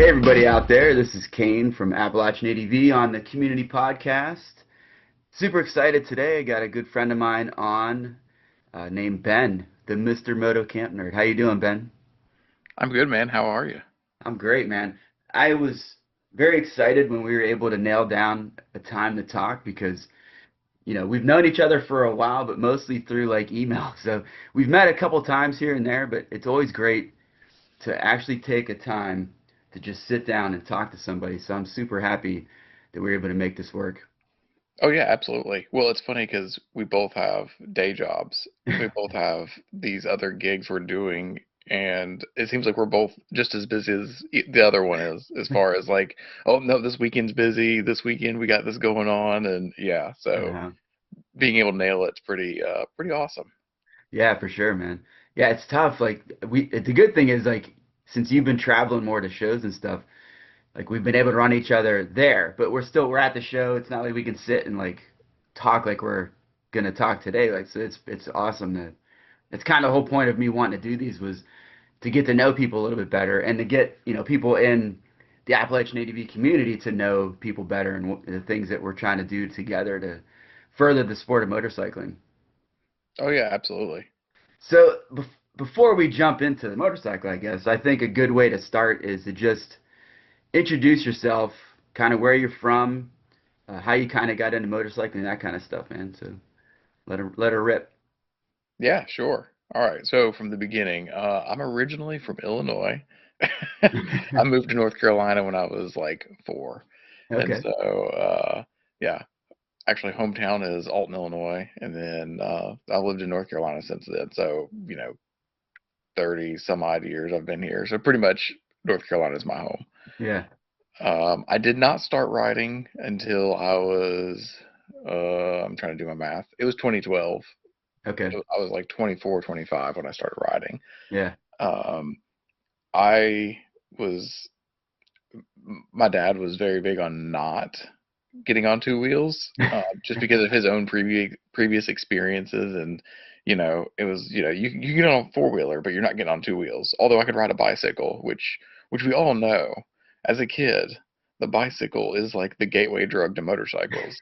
Hey, everybody out there. This is Kane from Appalachian ADV on the Community Podcast. Super excited today. I got a good friend of mine on named Ben, the Mr. Moto Camp Nerd. How you doing, Ben? I'm good, man. How are you? I'm great, man. I was very excited when we were able to nail down a time to talk because, we've known each other for a while, but mostly through like email. So we've met a couple times here and there, but it's always great to actually take a time to just sit down and talk to somebody. So I'm super happy that we are able to make this work. Oh, yeah, absolutely. Well, it's funny because we both have day jobs. We both have these other gigs we're doing, and it seems like we're both just as busy as the other one is, as far as like, oh no, this weekend's busy. This weekend we got this going on, and yeah, so Uh, being able to nail it's pretty awesome. yeah, for sure, man. Yeah, it's tough. Like the good thing is like since you've been traveling more to shows and stuff, like we've been able to run each other there, but we're at the show. It's not like we can sit and like talk like we're gonna talk today. Like so, it's awesome that it's kind of the whole point of me wanting to do these was to get to know people a little bit better and to get people in the Appalachian ADV community to know people better and the things that we're trying to do together to further the sport of motorcycling. Oh yeah, absolutely. So before we jump into the motorcycle, I guess I think a good way to start is to just introduce yourself, kind of where you're from, how you kind of got into motorcycling, that kind of stuff, man. So let her rip. Yeah, sure. All right. So from the beginning, I'm originally from Illinois. I moved to North Carolina when I was like 4. And Okay. so, yeah, actually hometown is Alton, Illinois. And then I lived in North Carolina since then. So, 30 some odd years I've been here. So pretty much North Carolina is my home. Yeah. I did not start riding until I was, I'm trying to do my math. It was 2012. Okay. I was like 24, 25 when I started riding. Yeah. Um, I was, my dad was very big on not getting on two wheels, just because of his own previous experiences, and it was you get on a four wheeler, but you're not getting on two wheels. Although I could ride a bicycle, which we all know as a kid, the bicycle is like the gateway drug to motorcycles.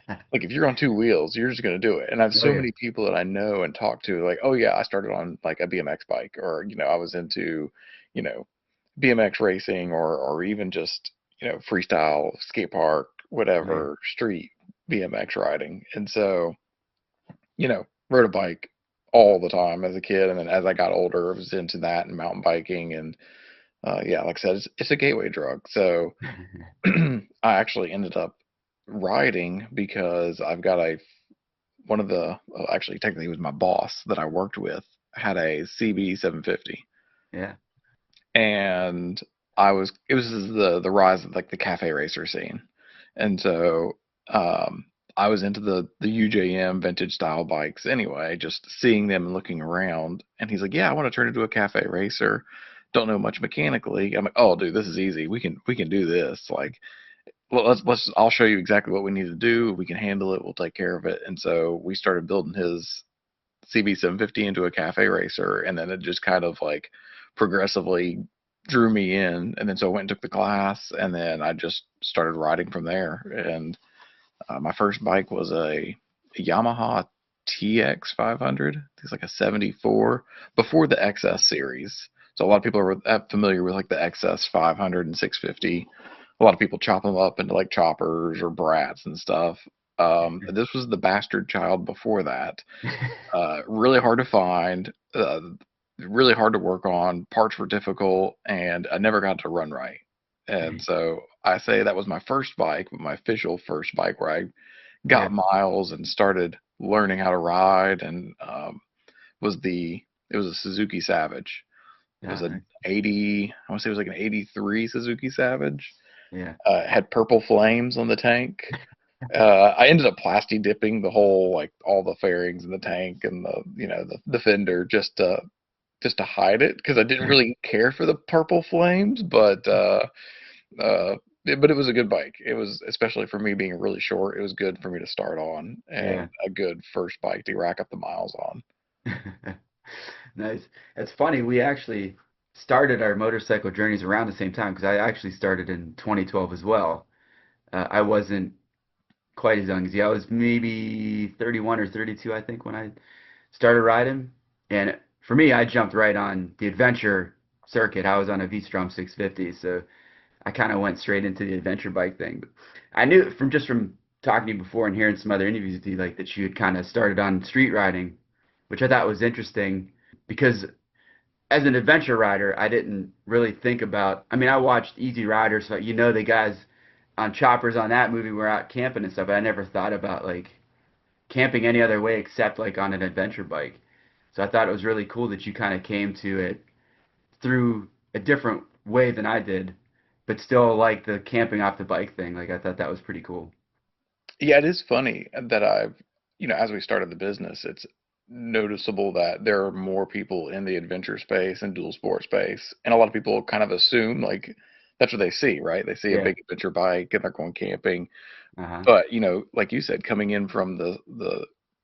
Like if you're on two wheels, you're just gonna do it. And I have Oh so yeah. many people that I know and talk to, like, oh yeah, I started on like a BMX bike, or I was into, you know, BMX racing, or even just freestyle skate park, Oh yeah. whatever, street BMX riding. And so rode a bike all the time as a kid, and then as I got older, I was into that and mountain biking, and yeah, like I said, it's a gateway drug. So I actually ended up riding because I've got one of the, well, actually technically it was my boss that I worked with, had a CB 750, Yeah. and it was the rise of like the cafe racer scene. And so um I was into the UJM vintage style bikes anyway, just seeing them and looking around. And he's like, "Yeah, I want to turn into a cafe racer. Don't know much mechanically." I'm like, "Oh, dude, this is easy. We can do this. Like, well, I'll show you exactly what we need to do. We can handle it. We'll take care of it." And so we started building his CB 750 into a cafe racer, and then it just kind of like progressively drew me in. And then so I went and took the class, and then I just started riding from there. And my first bike was a Yamaha TX 500. It's like a 74 before the XS series. So a lot of people are familiar with like the XS 500 and 650. A lot of people chop them up into like choppers or brats and stuff. This was the bastard child before that. Really hard to find, really hard to work on. Parts were difficult, and I never got to run right. And so I say that was my first bike, but my official first bike where I Yeah. got miles and started learning how to ride, and was the it was a Suzuki Savage. It was Ah, an nice. 80, I want to say it was like an 83 Suzuki Savage. Yeah. It had purple flames on the tank. I ended up plasti dipping the whole, like all the fairings in the tank and the fender, just to hide it, because I didn't really care for the purple flames, but it was a good bike. It was, especially for me being really short, it was good for me to start on, Yeah. and a good first bike to rack up the miles on. Nice. It's funny. We actually started our motorcycle journeys around the same time because I actually started in 2012 as well. I wasn't quite as young as you. I was maybe 31 or 32, I think, when I started riding. And for me, I jumped right on the adventure circuit. I was on a V-Strom 650, so I kind of went straight into the adventure bike thing. But I knew from talking to you before and hearing some other interviews with you, like that you had kind of started on street riding, which I thought was interesting because as an adventure rider, I didn't really think about. I mean, I watched Easy Rider, so you know the guys on choppers on that movie were out camping and stuff. But I never thought about like camping any other way except like on an adventure bike. So I thought it was really cool that you kind of came to it through a different way than I did, but still like the camping off the bike thing. Like I thought that was pretty cool. Yeah, it is funny that as we started the business, it's noticeable that there are more people in the adventure space and dual sport space. And a lot of people kind of assume like that's what they see, right? They see a Yeah. big adventure bike and they're going camping. Uh-huh. But, like you said, coming in from the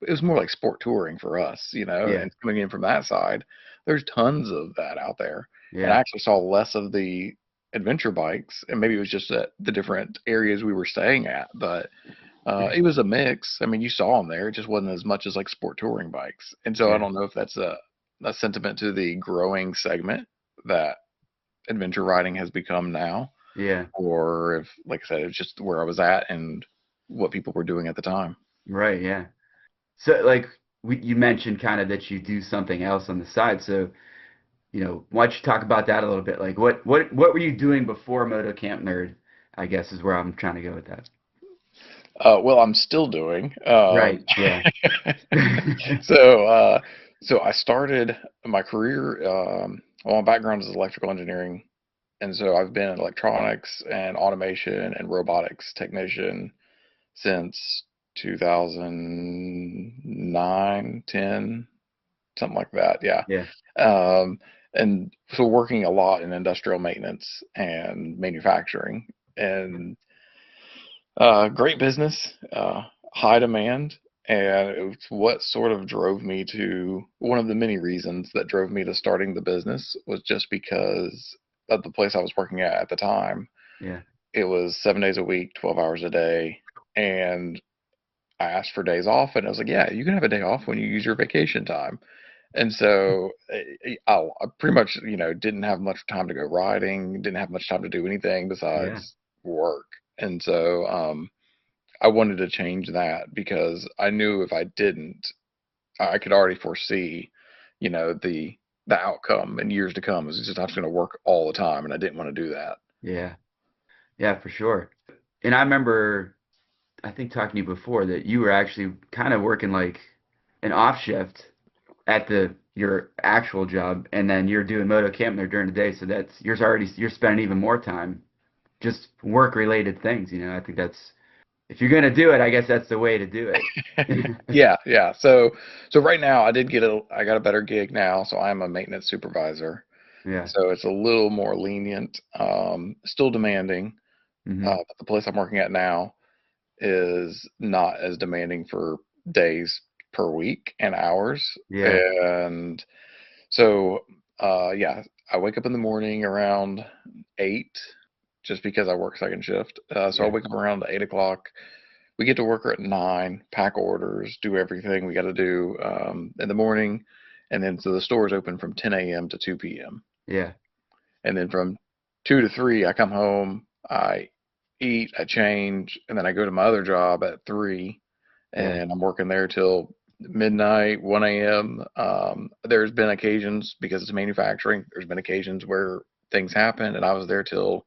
it was more like sport touring for us, Yeah. and coming in from that side, there's tons of that out there. And I Yeah. actually saw less of the adventure bikes, and maybe it was just at the different areas we were staying at, but it was a mix. I mean, you saw them there. It just wasn't as much as like sport touring bikes. And so I Yeah. don't know if that's a sentiment to the growing segment that adventure riding has become now, Yeah. or if, like I said, it's just where I was at and what people were doing at the time. Right. Yeah. So like you mentioned kind of that you do something else on the side. So, why don't you talk about that a little bit? Like what were you doing before Moto Camp Nerd? I guess is where I'm trying to go with that. Well, I'm still doing. Right. Yeah. So, so I started my career. Well, my background is electrical engineering, and so I've been an electronics and automation and robotics technician since 2009, 10, something like that. Yeah. Yeah. Um, and so working a lot in industrial maintenance and manufacturing, and great business, high demand, and it's what sort of drove me to one of the many reasons that drove me to starting the business was just because of the place I was working at the time. Yeah. It was 7 days a week, 12 hours a day, and I asked for days off, and I was like, "Yeah, you can have a day off when you use your vacation time." And so I pretty much, didn't have much time to go riding, didn't have much time to do anything Yeah. besides work. And so I wanted to change that because I knew if I didn't, I could already foresee, the outcome in years to come. Is just I was going to work all the time, and I didn't want to do that. Yeah. Yeah, for sure. And I remember, I think talking to you before that you were actually kind of working like an off shift at your actual job, and then you're doing Moto Camp there during the day. So you're spending even more time just work related things. I think that's if you're gonna do it, I guess that's the way to do it. Yeah, yeah. So right now I got a better gig now, so I'm a maintenance supervisor. Yeah. So it's a little more lenient, still demanding. Hmm. But the place I'm working at now is not as demanding for days per week and hours. Yeah. And so, yeah, I wake up in the morning around 8 just because I work second shift. So I Yeah. wake up around 8 o'clock. We get to work at 9, pack orders, do everything we got to do in the morning. And then so the store is open from 10 a.m. to 2 p.m. Yeah. And then from 2 to 3, I come home, I eat, I change, and then I go to my other job at 3, Yeah. and I'm working there till midnight, 1 a.m. There's been occasions, because it's manufacturing, there's been occasions where things happen, and I was there till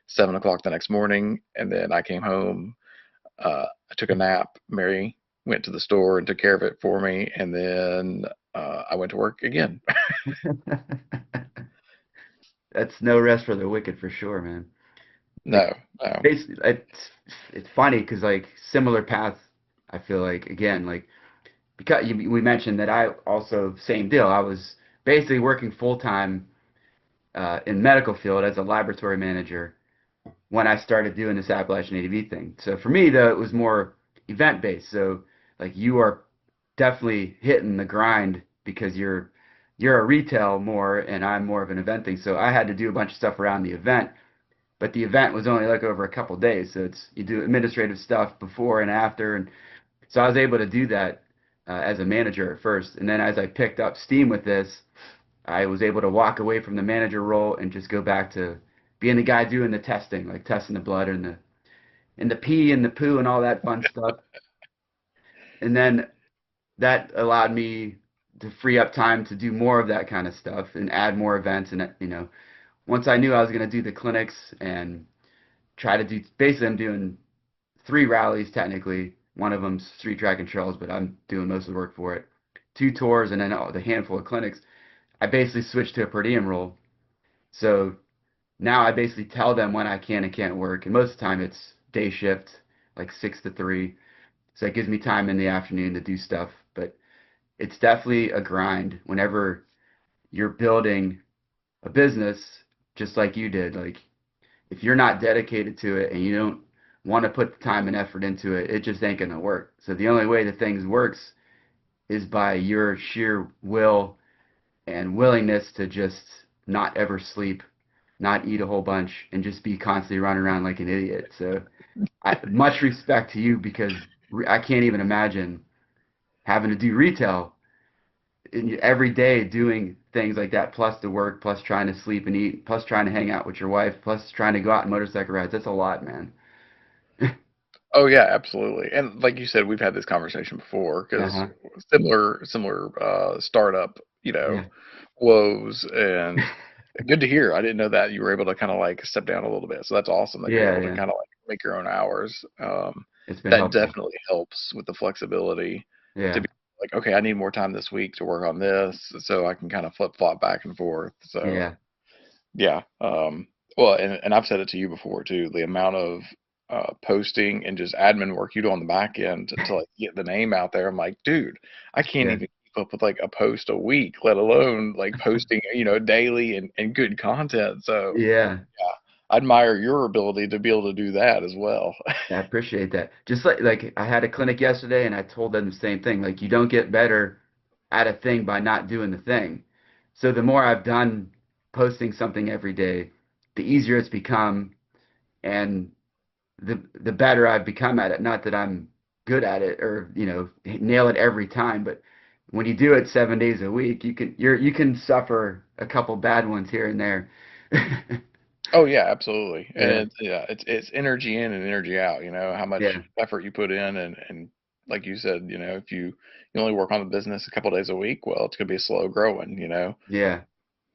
7 o'clock the next morning, and then I came home, I took a nap. Mary went to the store and took care of it for me, and then I went to work again. That's no rest for the wicked for sure, man. Like No, no. basically, it's funny because like similar path. I feel like again, like because we mentioned that I also same deal. I was basically working full time in medical field as a laboratory manager when I started doing this Appalachian ADV thing. So for me, though, it was more event based. So like you are definitely hitting the grind because you're you're a retail more and I'm more of an event thing. So I had to do a bunch of stuff around the event, but the event was only like over a couple days. So it's you do administrative stuff before and after, and so I was able to do that as a manager at first. And then as I picked up steam with this, I was able to walk away from the manager role and just go back to being the guy doing the testing, like testing the blood and the pee and the poo and all that fun stuff. And then that allowed me to free up time to do more of that kind of stuff and add more events. And once I knew I was going to do the clinics and try to do, basically I'm doing 3 rallies technically. One of them's street track and trails, but I'm doing most of the work for it. 2 tours and then the handful of clinics. I basically switched to a per diem role. So now I basically tell them when I can and can't work. And most of the time it's day shift, like 6 to 3. So it gives me time in the afternoon to do stuff. But it's definitely a grind whenever you're building a business just like you did. Like if you're not dedicated to it and you don't want to put the time and effort into it, it just ain't gonna work. So the only way that things works is by your sheer will and willingness to just not ever sleep, not eat a whole bunch, and just be constantly running around like an idiot. So much respect to you because I can't even imagine having to do retail every day doing things like that, plus the work, plus trying to sleep and eat, plus trying to hang out with your wife, plus trying to go out on motorcycle rides. That's a lot, man. Oh yeah, absolutely. And like you said, we've had this conversation before because Uh-huh. similar startup, Yeah. woes, and good to hear. I didn't know that you were able to kind of like step down a little bit. So that's awesome that you're Yeah, able to yeah. kind of like make your own hours. It's been That helpful. definitely helps with the flexibility to Yeah. be like, okay, I need more time this week to work on this, so I can kind of flip flop back and forth. So Yeah. yeah. Well, and I've said it to you before too. The amount of posting and just admin work you do on the back end to like get the name out there. I'm like, dude, I can't Yeah. even keep up with like a post a week, let alone like posting, daily and good content. So Yeah. yeah, I admire your ability to be able to do that as well. I appreciate that. Just like I had a clinic yesterday and I told them the same thing. Like you don't get better at a thing by not doing the thing. So the more I've done posting something every day, the easier it's become and the better I've become at it. Not that I'm good at it or, nail it every time, but when you do it 7 days a week, you can suffer a couple bad ones here and there. Oh yeah, absolutely. And Yeah. it's energy in and energy out, how much Yeah. effort you put in and like you said, if you only work on the business a couple days a week, well, it's gonna be slow growing. Yeah.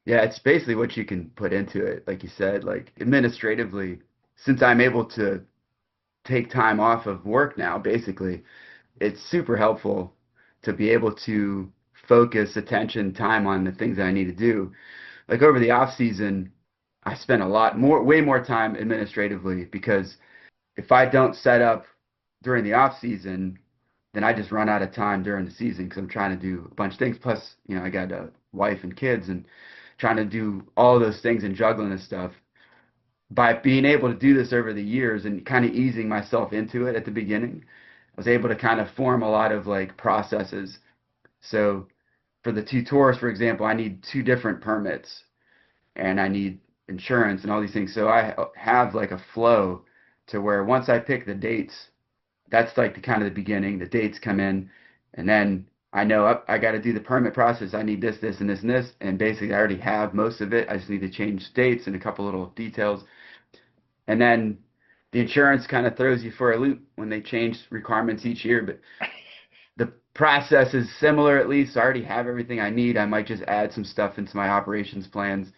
Yeah, it's basically what you can put into it, like you said, like administratively, since I'm able to take time off of work now, basically, it's super helpful to be able to focus attention, time on the things that I need to do. Like over the off season, I spent a lot more, way more time administratively because if I don't set up during the off season, then I just run out of time during the season because I'm trying to do a bunch of things. Plus, I got a wife and kids and trying to do all those things and juggling this stuff. By being able to do this over the years and kind of easing myself into it at the beginning, I was able to kind of form a lot of like processes. So for the 2 tours, for example, I need 2 different permits and I need insurance and all these things. So I have like a flow to where once I pick the dates, that's like the kind of the beginning. The dates come in, and then I know I got to do the permit process. I need this, this, and this, and this, and basically I already have most of it. I just need to change dates and a couple little details, and then the insurance kind of throws you for a loop when they change requirements each year. But the process is similar at least. I already have everything I need. I might just add some stuff into my operations plans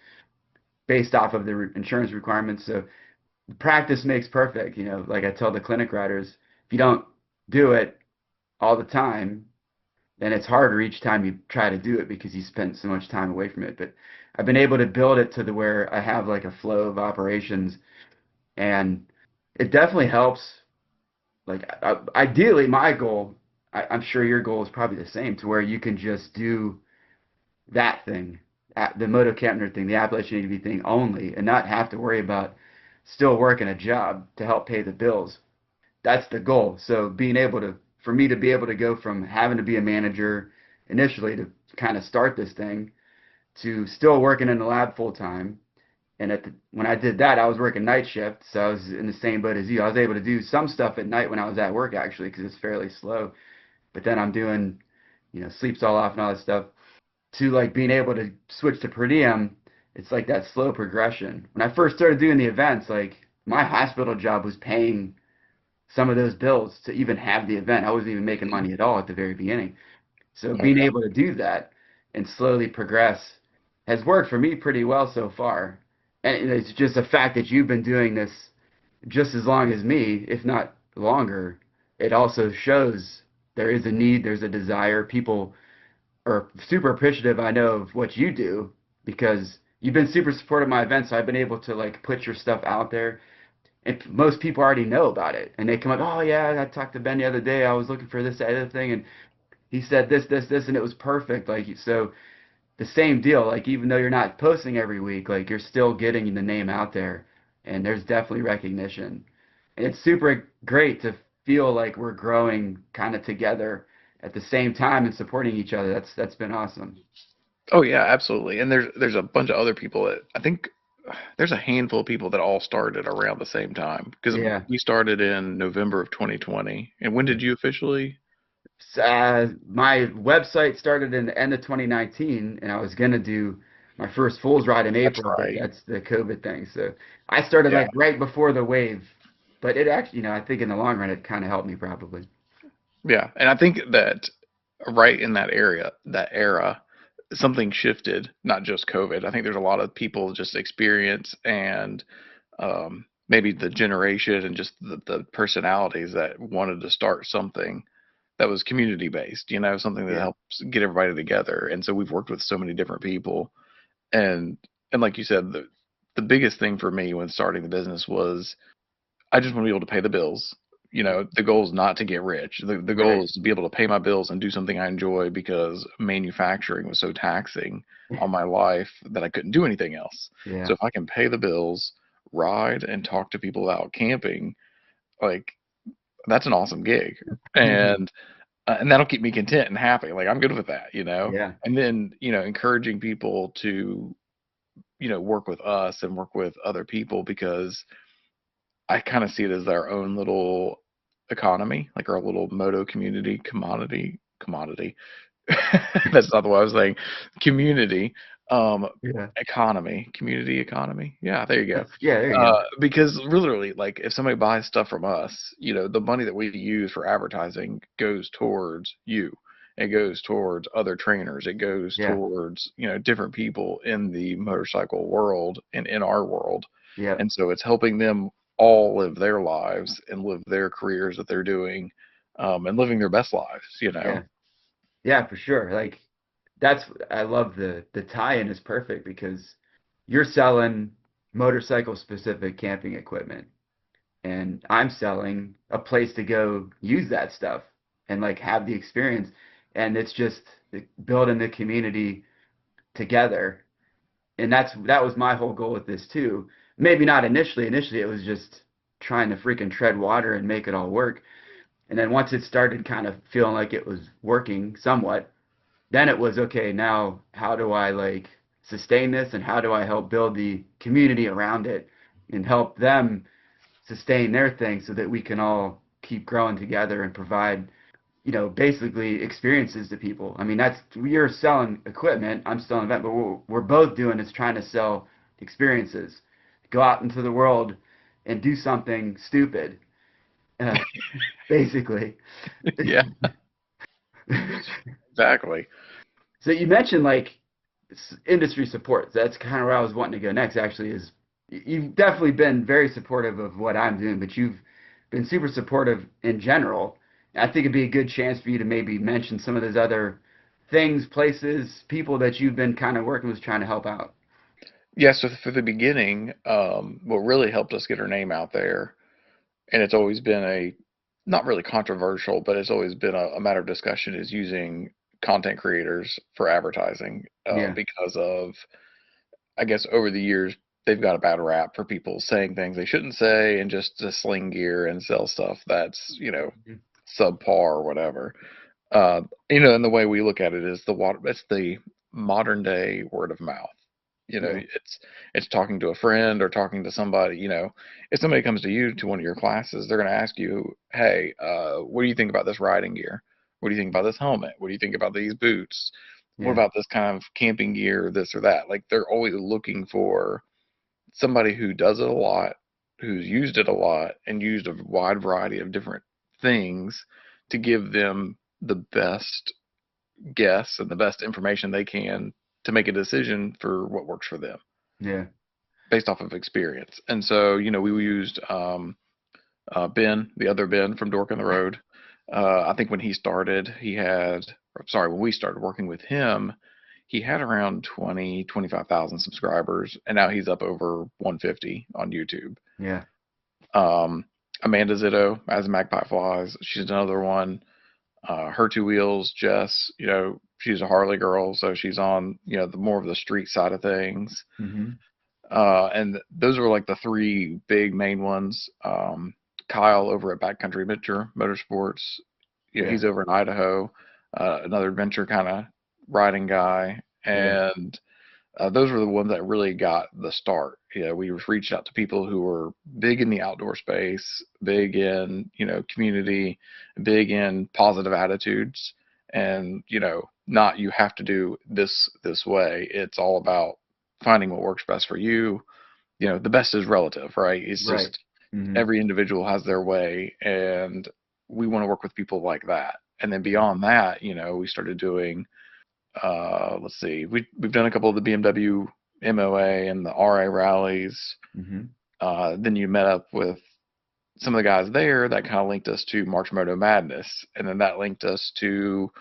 based off of the insurance requirements. So practice makes perfect. Like I tell the clinic riders, if you don't do it all the time, then it's harder each time you try to do it because you spent so much time away from it. But I've been able to build it to the where I have like a flow of operations, and it definitely helps. Like ideally, my goal, I'm sure your goal is probably the same, to where you can just do that thing, the Moto Camp Nerd thing, the Appalachian ADV thing only, and not have to worry about still working a job to help pay the bills. That's the goal. So for me to be able to go from having to be a manager initially to kind of start this thing, to still working in the lab full time. And when I did that, I was working night shift, so I was in the same boat as you. I was able to do some stuff at night when I was at work actually, because it's fairly slow. But then I'm doing, sleeps all off and all that stuff. To like being able to switch to per diem, it's like that slow progression. When I first started doing the events, like my hospital job was paying some of those bills to even have the event. I wasn't even making money at all at the very beginning. So being Okay. able to do that and slowly progress has worked for me pretty well so far. And it's just a fact that you've been doing this just as long as me, if not longer. It also shows there is a need, there's a desire. People are super appreciative, I know, of what you do because you've been super supportive of my events. So I've been able to like put your stuff out there. And most people already know about it. And they come up, oh, yeah, I talked to Ben the other day. I was looking for this, that other thing. And he said this, and it was perfect. Like, so the same deal. Like, even though you're not posting every week, like, you're still getting the name out there, and there's definitely recognition. And it's super great to feel like we're growing kind of together at the same time and supporting each other. That's been awesome. Oh yeah, absolutely. And there's a bunch of other people that I think there's a handful of people that all started around the same time because Yeah. we started in November of 2020. And when did you officially? My website started in the end of 2019, and I was gonna do my first Fool's Ride in That's April, but right. that's the COVID thing. So I started Yeah. like right before the wave, but it actually, I think in the long run, it kind of helped me probably. Yeah. And I think that right in that era, something shifted, not just COVID. I think there's a lot of people just experience and maybe the generation and just the personalities that wanted to start something that was community based, something that Yeah, helps get everybody together. And so we've worked with so many different people. And and like you said, the biggest thing for me when starting the business was I just want to be able to pay the bills. The goal is not to get rich. The goal right. is to be able to pay my bills and do something I enjoy because manufacturing was so taxing on my life that I couldn't do anything else. Yeah. So if I can pay the bills, ride and talk to people about camping, like that's an awesome gig. And that'll keep me content and happy. Like I'm good with that. Yeah. And then, encouraging people to, work with us and work with other people because I kind of see it as our own little economy, like our little moto community commodity. That's not the way I was saying. Community, Yeah. community economy. Yeah, there you go. Yeah, there you go. Because literally, like if somebody buys stuff from us, the money that we use for advertising goes towards you. It goes towards other trainers. It goes Yeah. towards, different people in the motorcycle world and in our world. Yeah. And so it's helping them all live their lives and live their careers that they're doing, and living their best lives. Yeah. Yeah, for sure. Like that's I love the tie-in is perfect because you're selling motorcycle specific camping equipment and I'm selling a place to go use that stuff and like have the experience. And it's just building the community together. And that was my whole goal with this too. Maybe not initially. Initially, it was just trying to freaking tread water and make it all work. And then once it started kind of feeling like it was working somewhat, then it was okay, now how do I like sustain this and how do I help build the community around it and help them sustain their thing so that we can all keep growing together and provide, basically experiences to people. I mean, that's you're selling equipment, I'm selling event, but what we're both doing is trying to sell experiences. Go out into the world and do something stupid, uh, basically. Yeah, exactly. So you mentioned like industry support. That's kind of where I was wanting to go next. Actually, is you've definitely been very supportive of what I'm doing, but you've been super supportive in general. I think it'd be a good chance for you to maybe mention some of those other things, places, people that you've been kind of working with trying to help out. Yeah, so for the beginning, what really helped us get our name out there, and it's always been not really controversial, but it's always been a matter of discussion, is using content creators for advertising, Yeah. because of, I guess, over the years, they've got a bad rap for people saying things they shouldn't say and just to sling gear and sell stuff that's, subpar or whatever. And the way we look at it is the water. It's the modern day word of mouth. Yeah. It's talking to a friend or talking to somebody. If somebody comes to you to one of your classes, they're going to ask you, hey, what do you think about this riding gear? What do you think about this helmet? What do you think about these boots? What Yeah. about this kind of camping gear, this or that? Like, they're always looking for somebody who does it a lot, who's used it a lot, and used a wide variety of different things to give them the best guess and the best information they can to make a decision for what works for them Yeah. based off of experience. And so, we used Ben, the other Ben from Dork on the Road. I think when he started, when we started working with him, he had around 25,000 subscribers, and now he's up over 150 on YouTube. Yeah. Um, Amanda Zitto, as Magpie Flies, she's another one. Her two wheels, Jess, she's a Harley girl, so she's on, the more of the street side of things. Mm-hmm. And those were like the three big main ones. Kyle over at Backcountry Adventure Motorsports, Yeah. he's over in Idaho, another adventure kind of riding guy. Yeah. And those were the ones that really got the start. We reached out to people who were big in the outdoor space, big in, community, big in positive attitudes, and, not you have to do this way. It's all about finding what works best for you. The best is relative, right? It's Right. just Mm-hmm. every individual has their way, and we want to work with people like that. And then beyond that, we started doing let's see, we've done a couple of the BMW MOA and the RA rallies. Mm-hmm. Then you met up with some of the guys there that kind of linked us to March Moto Madness, and then that linked us to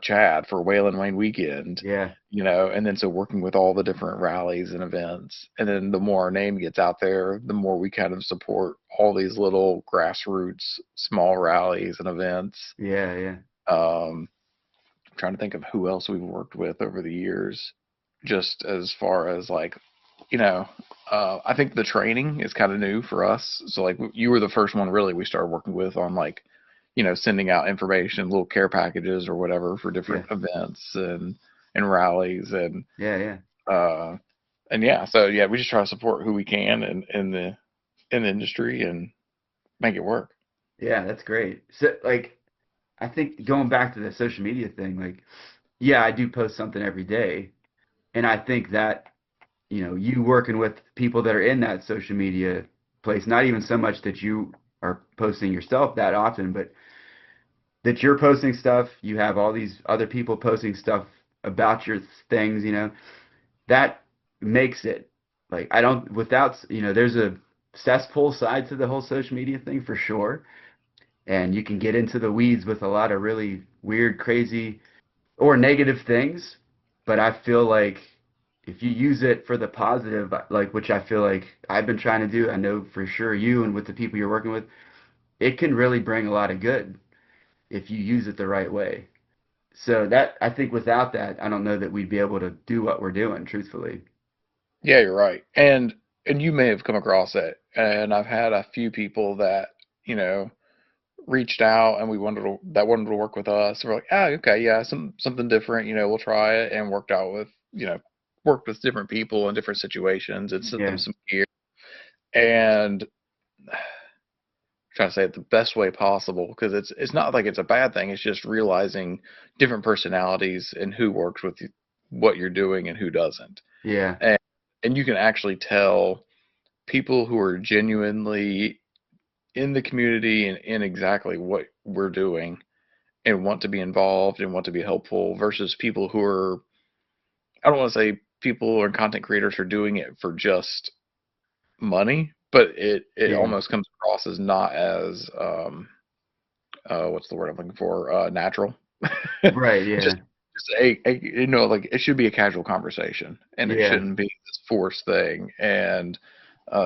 Chad for Whalen Wayne Weekend. Yeah. And then so working with all the different rallies and events, and then the more our name gets out there, the more we kind of support all these little grassroots small rallies and events. Yeah. Yeah. Um, Trying to think of who else we've worked with over the years, just as far as like, I think the training is kind of new for us. So like you were the first one really we started working with on like, sending out information, little care packages or whatever for Yeah. different events and rallies Yeah. Yeah. uh and yeah, so yeah, we just try to support who we can in the industry and make it work. Yeah. That's great. So, like, I think going back to the social media thing, like, yeah, I do post something every day, and I think that you working with people that are in that social media place, not even so much that you are posting yourself that often, but that you're posting stuff, you have all these other people posting stuff about your things, that makes it like I don't without there's a cesspool side to the whole social media thing for sure, and you can get into the weeds with a lot of really weird, crazy, or negative things, but I feel like if you use it for the positive, like which I feel like I've been trying to do, I know for sure you and with the people you're working with, it can really bring a lot of good if you use it the right way. So that I think without that, I don't know that we'd be able to do what we're doing, truthfully. Yeah, you're right. And you may have come across it. And I've had a few people that, reached out and wanted to work with us. We're like, oh, okay, yeah, something different, we'll try it, and worked with different people in different situations and sent them Yeah, some gear and try to say it the best way possible because it's not like it's a bad thing. It's just realizing different personalities and who works with what you're doing and who doesn't. yeah, And and you can actually tell people who are genuinely in the community and in exactly what we're doing and want to be involved and want to be helpful versus people who are, I don't want to say people or content creators are doing it for just money, but it yeah. almost comes across as not as what's the word I'm looking for, natural. Right, yeah, Just like it should be a casual conversation and it yeah, shouldn't be this forced thing. And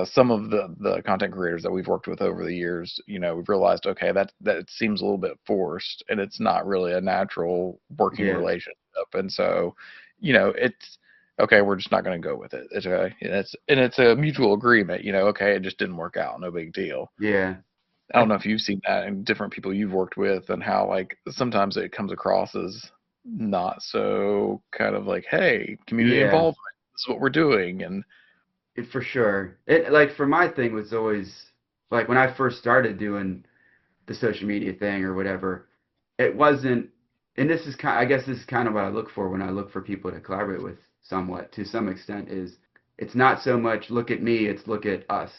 some of the content creators that we've worked with over the years, we've realized, okay, that it seems a little bit forced and it's not really a natural working yeah, relationship. And so, it's okay, we're just not going to go with it. It's okay. And it's a mutual agreement, okay, it just didn't work out. No big deal. yeah. I don't I know if you've seen that in different people you've worked with and how like sometimes it comes across as, not so kind of like, hey, community Yeah, involvement. This is what we're doing. And for sure. It like for my thing was always like when I first started doing the social media thing or whatever, it wasn't. And this is kind. I guess this is kind of what I look for when I look for people to collaborate with, somewhat to some extent. Is it's not so much look at me, it's look at us.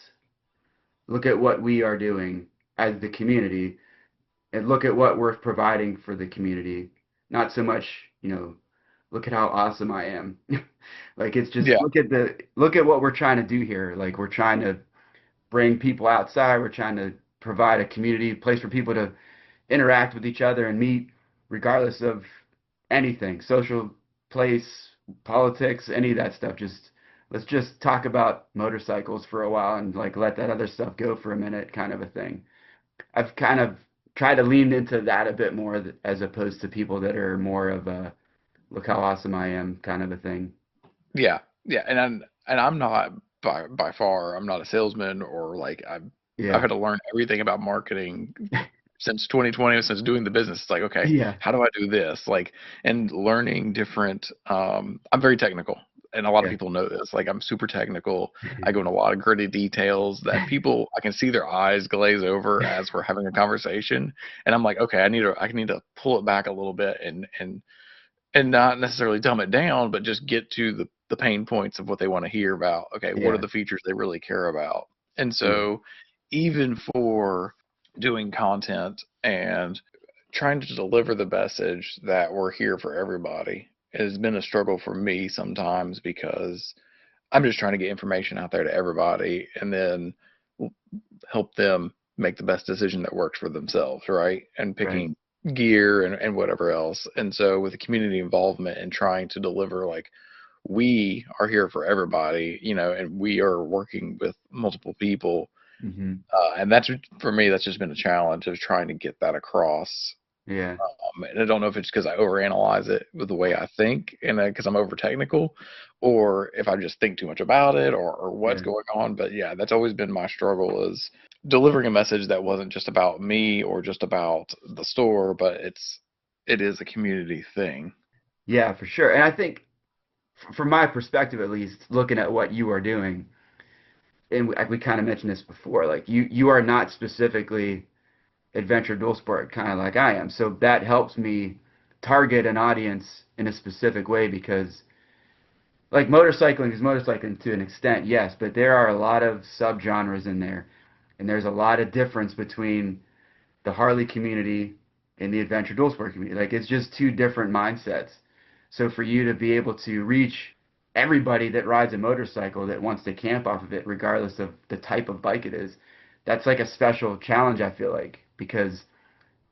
Look at what we are doing as the community, and look at what we're providing for the community. Not so much, look at how awesome I am. Like it's just yeah, look at what we're trying to do here. Like we're trying to bring people outside. We're trying to provide a community, place for people to interact with each other and meet, regardless of anything, social place, politics, any of that stuff. Just let's just talk about motorcycles for a while and like let that other stuff go for a minute, kind of a thing. I've kind of tried to lean into that a bit more as opposed to people that are more of a look how awesome I am kind of a thing. yeah, yeah. And I'm not by far, I'm not a salesman or like I've Yeah. had to learn everything about marketing since 2020, since doing the business. It's like, okay, Yeah. how do I do this? Like, and learning different, I'm very technical. And a lot of Yeah. people know this. Like, I'm super technical. I go into a lot of gritty details that people, I can see their eyes glaze over as we're having a conversation. And I'm like, okay, I need to pull it back a little bit and not necessarily dumb it down, but just get to the pain points of what they want to hear about. Okay, what are Yeah. the features they really care about? And Yeah. so, even for doing content and trying to deliver the message that we're here for everybody, it has been a struggle for me sometimes because I'm just trying to get information out there to everybody and then help them make the best decision that works for themselves, right? And Right. picking gear and whatever else. And so with the community involvement and trying to deliver like we are here for everybody, and we are working with multiple people. Hmm. And that's for me, that's just been a challenge of trying to get that across. Yeah. And I don't know if it's because I overanalyze it with the way I think and because I'm over technical, or if I just think too much about it, or what's Yeah. going on. But yeah, that's always been my struggle is delivering a message that wasn't just about me or just about the store, but it is a community thing. Yeah, for sure. And I think, from my perspective at least, looking at what you are doing, and we kind of mentioned this before, like you are not specifically adventure dual sport kind of like I am. So that helps me target an audience in a specific way because like motorcycling is motorcycling to an extent, yes, but there are a lot of subgenres in there, and there's a lot of difference between the Harley community and the adventure dual sport community. Like it's just two different mindsets. So for you to be able to reach everybody that rides a motorcycle that wants to camp off of it, regardless of the type of bike it is, that's like a special challenge, I feel like, because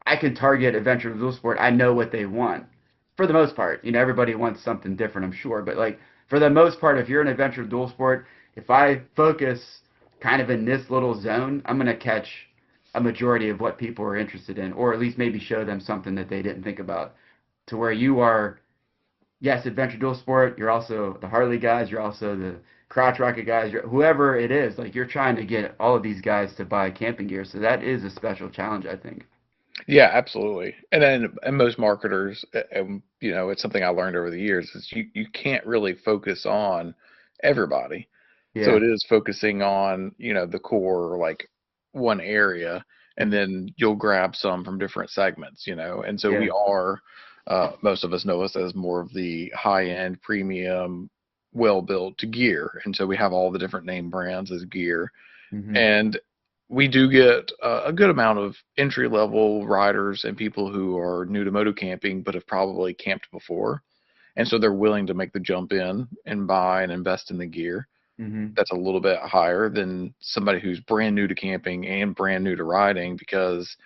I can target adventure dual sport. I know what they want for the most part. Everybody wants something different, I'm sure, but like for the most part, if you're an adventure dual sport, if I focus kind of in this little zone, I'm gonna catch a majority of what people are interested in, or at least maybe show them something that they didn't think about. To where you are, yes, adventure dual sport. You're also the Harley guys. You're also the crotch rocket guys. Whoever it is, like you're trying to get all of these guys to buy camping gear. So that is a special challenge, I think. Yeah, absolutely. And then and most marketers, it's something I learned over the years is you can't really focus on everybody. So Yeah. it is focusing on, the core, like one area, and Mhm. then you'll grab some from different segments, And so we Yeah. are, most of us know us as more of the high-end premium, well-built gear. And so we have all the different name brands as gear. Hmm. And we do get a good amount of entry level riders and people who are new to moto camping but have probably camped before. And so they're willing to make the jump in and buy and invest in the gear. Hmm. That's a little bit higher than somebody who's brand new to camping and brand new to riding because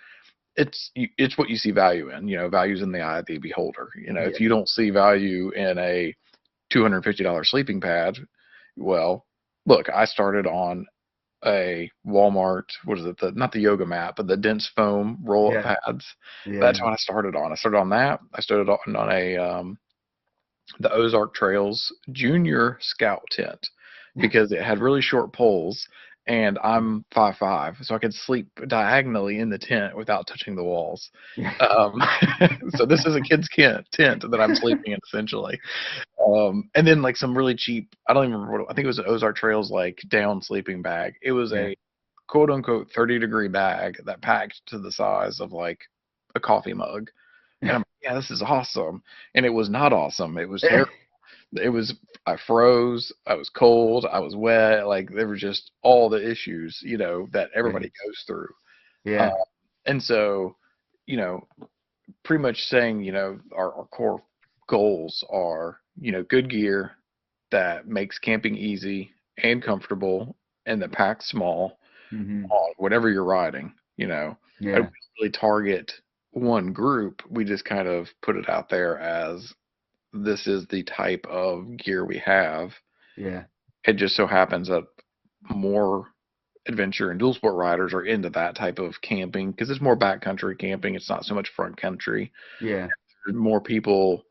it's what you see value in. Values in the eye of the beholder. If Yeah. you don't see value in a $250 sleeping pad, well, look, I started on a Walmart, what is it? Not the yoga mat, but the dense foam roll-up Yeah. pads. Yeah. That's what I started on. I started on that. I started on a the Ozark Trails Junior Scout tent because it had really short poles and I'm 5'5", so I could sleep diagonally in the tent without touching the walls. Yeah. Um, so this is a kid's tent that I'm sleeping in essentially. And then like some really cheap, I don't even remember what, I think it was an Ozark Trails like down sleeping bag. It was Yeah. a quote unquote 30-degree bag that packed to the size of like a coffee mug. And I'm like, yeah, this is awesome. And it was not awesome. It was terrible. It was, I froze, I was cold, I was wet, like there were just all the issues, that everybody Right. goes through. Uh, Yeah. and so, you know, pretty much saying, our core goals are, good gear that makes camping easy and comfortable and that packs small Hmm. on whatever you're riding, and we Yeah. don't really target one group. We just kind of put it out there as this is the type of gear we have. Yeah. It just so happens that more adventure and dual sport riders are into that type of camping because it's more backcountry camping. It's not so much front country. Yeah. There's more people,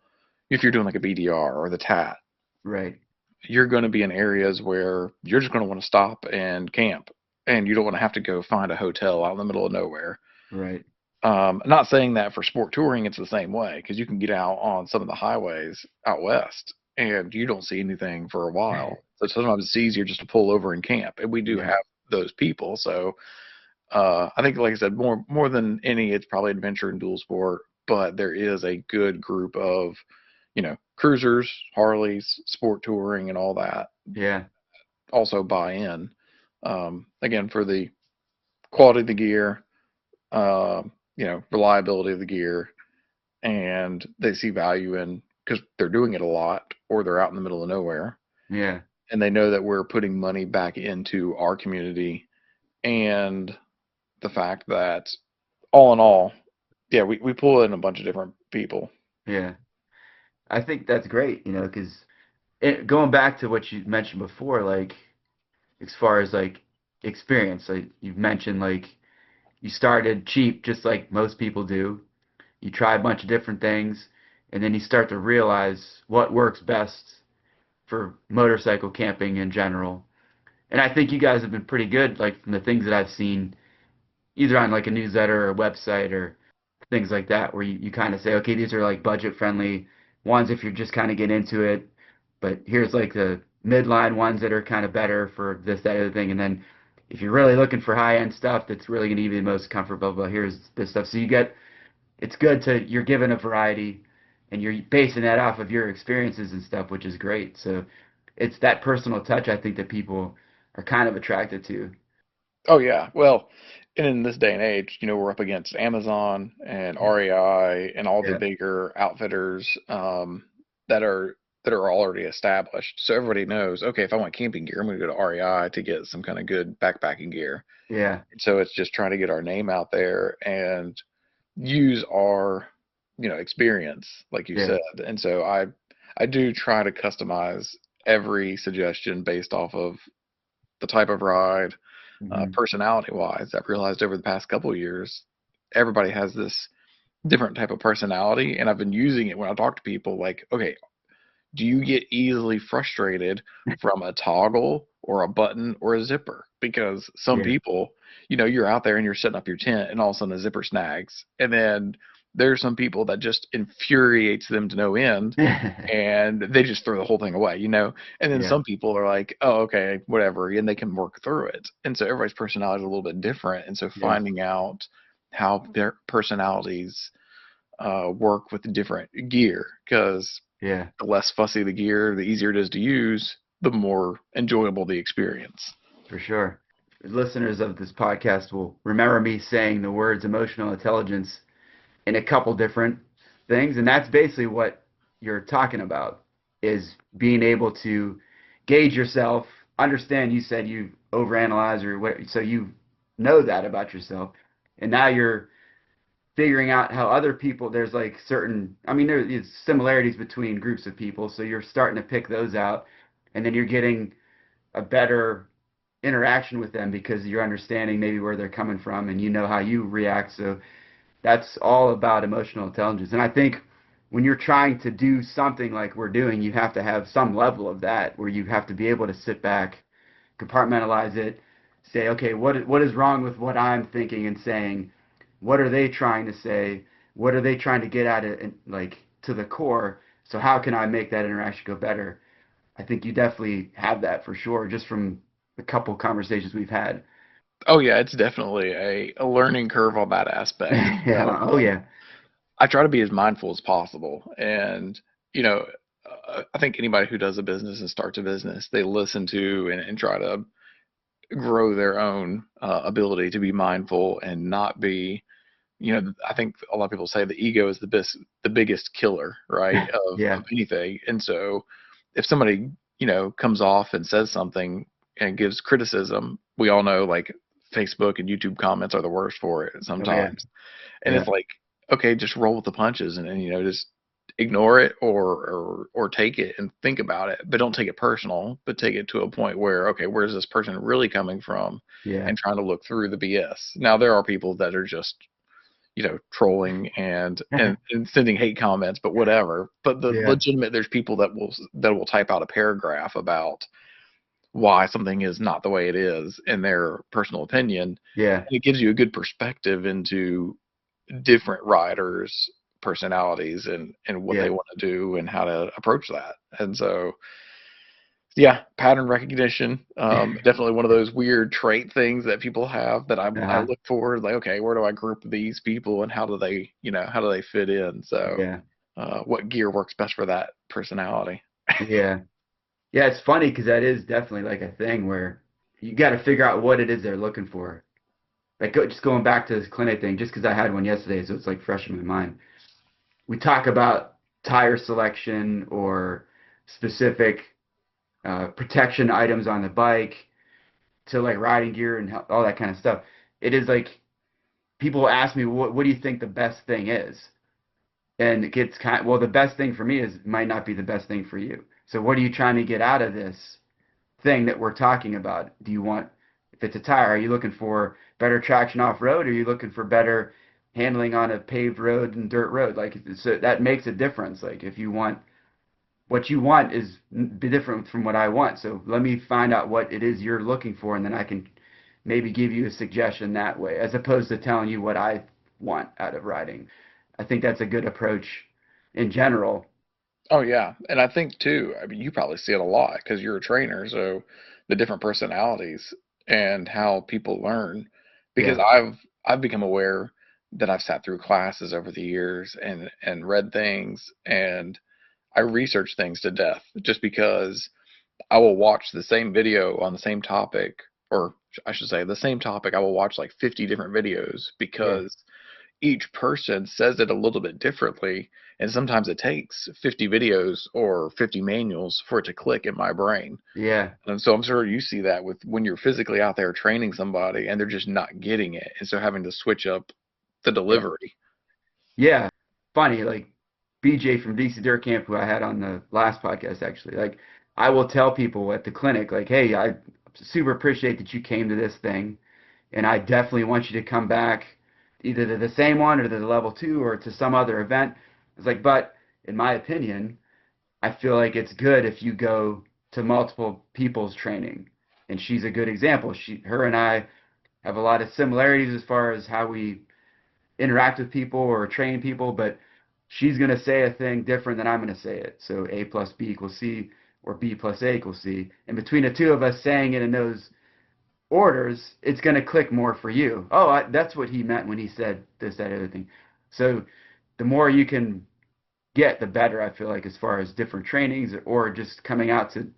if you're doing like a BDR or the TAT, Right. you're going to be in areas where you're just going to want to stop and camp and you don't want to have to go find a hotel out in the middle of nowhere. Right. Not saying that for sport touring, it's the same way because you can get out on some of the highways out west and you don't see anything for a while. So sometimes it's easier just to pull over and camp. And we do Yeah. have those people. So I think, like I said, more than any, it's probably adventure and dual sport. But there is a good group of, cruisers, Harleys, sport touring, and all that Yeah. also buy in. Again, for the quality of the gear, reliability of the gear, and they see value in because they're doing it a lot or they're out in the middle of nowhere Yeah. and they know that we're putting money back into our community and the fact that all in all, yeah, we pull in a bunch of different people. Yeah. I think that's great, because going back to what you mentioned before, like as far as like experience, like you've mentioned, like you started cheap, just like most people do. You try a bunch of different things, and then you start to realize what works best for motorcycle camping in general. And I think you guys have been pretty good, like from the things that I've seen, either on like a newsletter or a website or things like that, where you kind of say, okay, these are like budget friendly ones if you're just kind of getting into it, but here's like the midline ones that are kind of better for this, that, other thing. And then if you're really looking for high end stuff that's really going to be the most comfortable, here's this stuff. So it's good you're given a variety and you're basing that off of your experiences and stuff, which is great. So it's that personal touch I think that people are kind of attracted to. Oh yeah, well, and in this day and age, we're up against Amazon and REI and all the Yeah. bigger outfitters that are already established. So everybody knows, okay, if I want camping gear, I'm going to go to REI to get some kind of good backpacking gear. Yeah. So it's just trying to get our name out there and use our, experience, like you Yeah. said. And so I do try to customize every suggestion based off of the type of ride, Hmm. personality wise. I've realized over the past couple of years, everybody has this different type of personality, and I've been using it when I talk to people. Like, okay, do you get easily frustrated from a toggle or a button or a zipper? Because some Yeah. people, you're out there and you're setting up your tent and all of a sudden the zipper snags. And then there's some people that just infuriates them to no end and they just throw the whole thing away. And then Yeah. some people are like, oh, okay, whatever, and they can work through it. And so everybody's personality is a little bit different. And so Yeah. finding out how their personalities work with the different gear, because Yeah. the less fussy the gear, the easier it is to use, the more enjoyable the experience. For sure. Listeners of this podcast will remember me saying the words emotional intelligence in a couple different things, and that's basically what you're talking about is being able to gauge yourself, understand you said you overanalyze or what, so you know that about yourself, and now you're figuring out how other people there's like certain I mean there's similarities between groups of people, so you're starting to pick those out, and then you're getting a better interaction with them because you're understanding maybe where they're coming from and you know how you react. So that's all about emotional intelligence. And I think when you're trying to do something like we're doing, you have to have some level of that where you have to be able to sit back, compartmentalize it, say, okay, what is wrong with what I'm thinking and saying? What are they trying to say? What are they trying to get at it, like to the core? So how can I make that interaction go better? I think you definitely have that for sure, just from the couple conversations we've had. Oh yeah, it's definitely a learning curve on that aspect. Yeah. Oh yeah. I try to be as mindful as possible, and you know, I think anybody who does a business and starts a business, they listen to and try to grow their own ability to be mindful and not be, I think a lot of people say the ego is the biggest killer, right, Yeah. of anything. And so if somebody, comes off and says something and gives criticism, we all know like Facebook and YouTube comments are the worst for it Oh yeah. sometimes. And Yeah. it's like, okay, just roll with the punches and just ignore it or take it and think about it, but don't take it personal, but take it to a point where, okay, where's this person really coming from? Yeah. And trying to look through the BS. Now there are people that are just, trolling and sending hate comments, but whatever. But the Yeah. legitimate, there's people that will type out a paragraph about why something is not the way it is in their personal opinion. Yeah. And it gives you a good perspective into different riders' personalities and what they Yeah. want to do and how to approach that. And so, yeah, pattern recognition, definitely one of those weird trait things that people have that I Uh-huh. look for, like, okay, where do I group these people and how do they fit in? So, Yeah. what gear works best for that personality? Yeah. Yeah, it's funny because that is definitely like a thing where you got to figure out what it is they're looking for. Like just going back to this clinic thing, just because I had one yesterday, so it's like fresh in my mind. We talk about tire selection or specific protection items on the bike to like riding gear and all that kind of stuff. It is like people ask me, what do you think the best thing is? And it gets well, the best thing for me is might not be the best thing for you. So what are you trying to get out of this thing that we're talking about? Do you want, if it's a tire, are you looking for better traction off road? Or are you looking for better handling on a paved road and dirt road? Like, so that makes a difference. Like, if you want, what you want is be different from what I want. So let me find out what it is you're looking for, and then I can maybe give you a suggestion that way, as opposed to telling you what I want out of riding. I think that's a good approach in general. Oh yeah, and I think too, I mean, you probably see it a lot because you're a trainer, so the different personalities and how people learn. Because Yeah, I've become aware that I've sat through classes over the years and read things and I research things to death just because I will watch the same video on the same topic, or I should say the same topic. I will watch like 50 different videos yeah, because each person says it a little bit differently. And sometimes it takes 50 videos or 50 manuals for it to click in my brain. yeah, And so I'm sure you see that with when you're physically out there training somebody and they're just not getting it. And so having to switch up the yeah. delivery. Yeah, funny, like BJ from DC Dirt Camp, who I had on the last podcast, actually. Like, I will tell people at the clinic, like, hey, I super appreciate that you came to this thing, and I definitely want you to come back either to the same one or to the level two or to some other event. It's like, but in my opinion, I feel like it's good if you go to multiple people's training. And she's a good example. Her and I have a lot of similarities as far as how we interact with people or train people, but she's going to say a thing different than I'm going to say it. So A plus B equals C or B plus A equals C. And between the two of us saying it in those orders, it's going to click more for you. Oh, that's what he meant when he said this, that, other thing. So the more you can get, the better, I feel like, as far as different trainings or just coming out to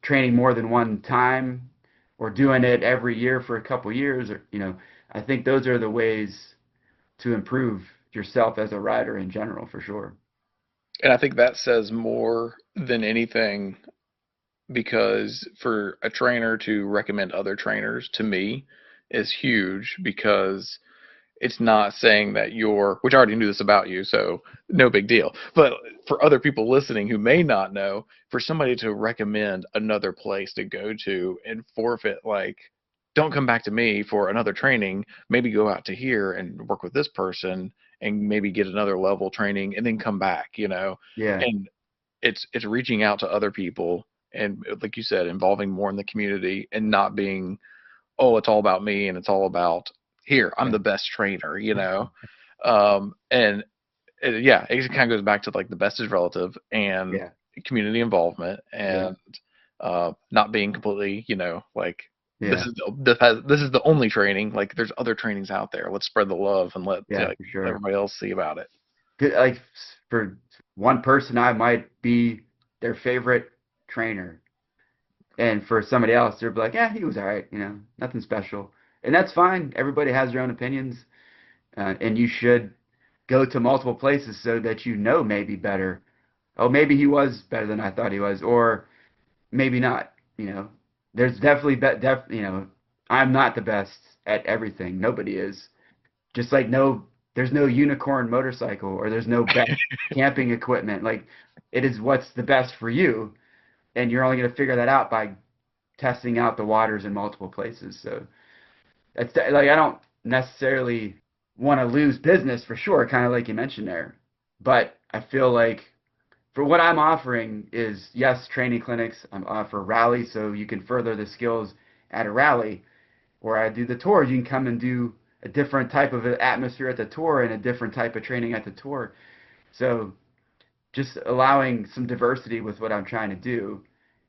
training more than one time or doing it every year for a couple years, or I think those are the ways to improve yourself as a rider in general, for sure. And I think that says more than anything because for a trainer to recommend other trainers to me is huge because it's not saying that you're, which I already knew this about you, so no big deal. But for other people listening who may not know, for somebody to recommend another place to go to and forfeit, like, don't come back to me for another training, maybe go out to here and work with this person and maybe get another level training and then come back. Yeah, And it's reaching out to other people and like you said, involving more in the community and not being oh, it's all about me and it's all about here, I'm Yeah. the best trainer, and yeah, it kind of goes back to like the best is relative and Yeah. community involvement Yeah. and not being completely, like Yeah. this is the only training. Like there's other trainings out there. Let's spread the love and let Yeah, like for sure. everybody else see about it. Like for one person, I might be their favorite trainer, and for somebody else, they're like, "Yeah, he was all right, nothing special," and that's fine. Everybody has their own opinions, and you should go to multiple places so that maybe better. Oh, maybe he was better than I thought he was, or maybe not. There's definitely I'm not the best at everything. Nobody is. Just like there's no unicorn motorcycle or there's no best camping equipment. Like it is what's the best for you, and you're only going to figure that out by testing out the waters in multiple places. So that's like I don't necessarily want to lose business for sure, kind of like you mentioned there, but I feel like for what I'm offering is yes, training clinics. I offer rallies so you can further the skills at a rally, or I do the tours. You can come and do a different type of atmosphere at the tour and a different type of training at the tour. So just allowing some diversity with what I'm trying to do,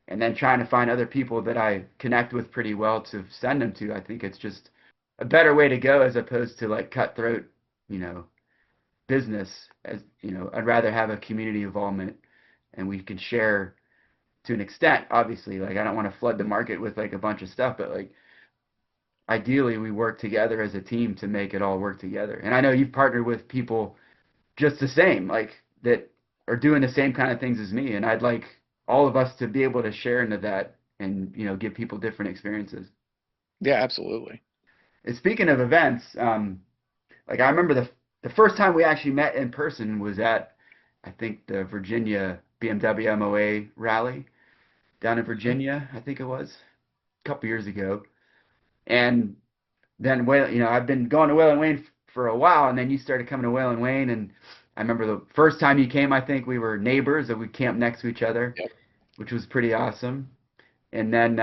and then trying to find other people that I connect with pretty well to send them to. I think it's just a better way to go as opposed to like cutthroat, you know, business. As I'd rather have a community involvement, and we can share to an extent. Obviously, like I don't want to flood the market with like a bunch of stuff, but like ideally we work together as a team to make it all work together. And I know you've partnered with people just the same, like that are doing the same kind of things as me. And I'd like all of us to be able to share into that and, give people different experiences. Yeah, absolutely. And speaking of events, like I remember the first time we actually met in person was at, I think, the Virginia BMW MOA rally down in Mhm. Virginia, I think it was a couple years ago. And then I've been going to Whalen Wayne for a while, and then you started coming to Whalen Wayne, and I remember the first time you came, I think we were neighbors, and we camped next to each other, Yep. which was pretty awesome. And then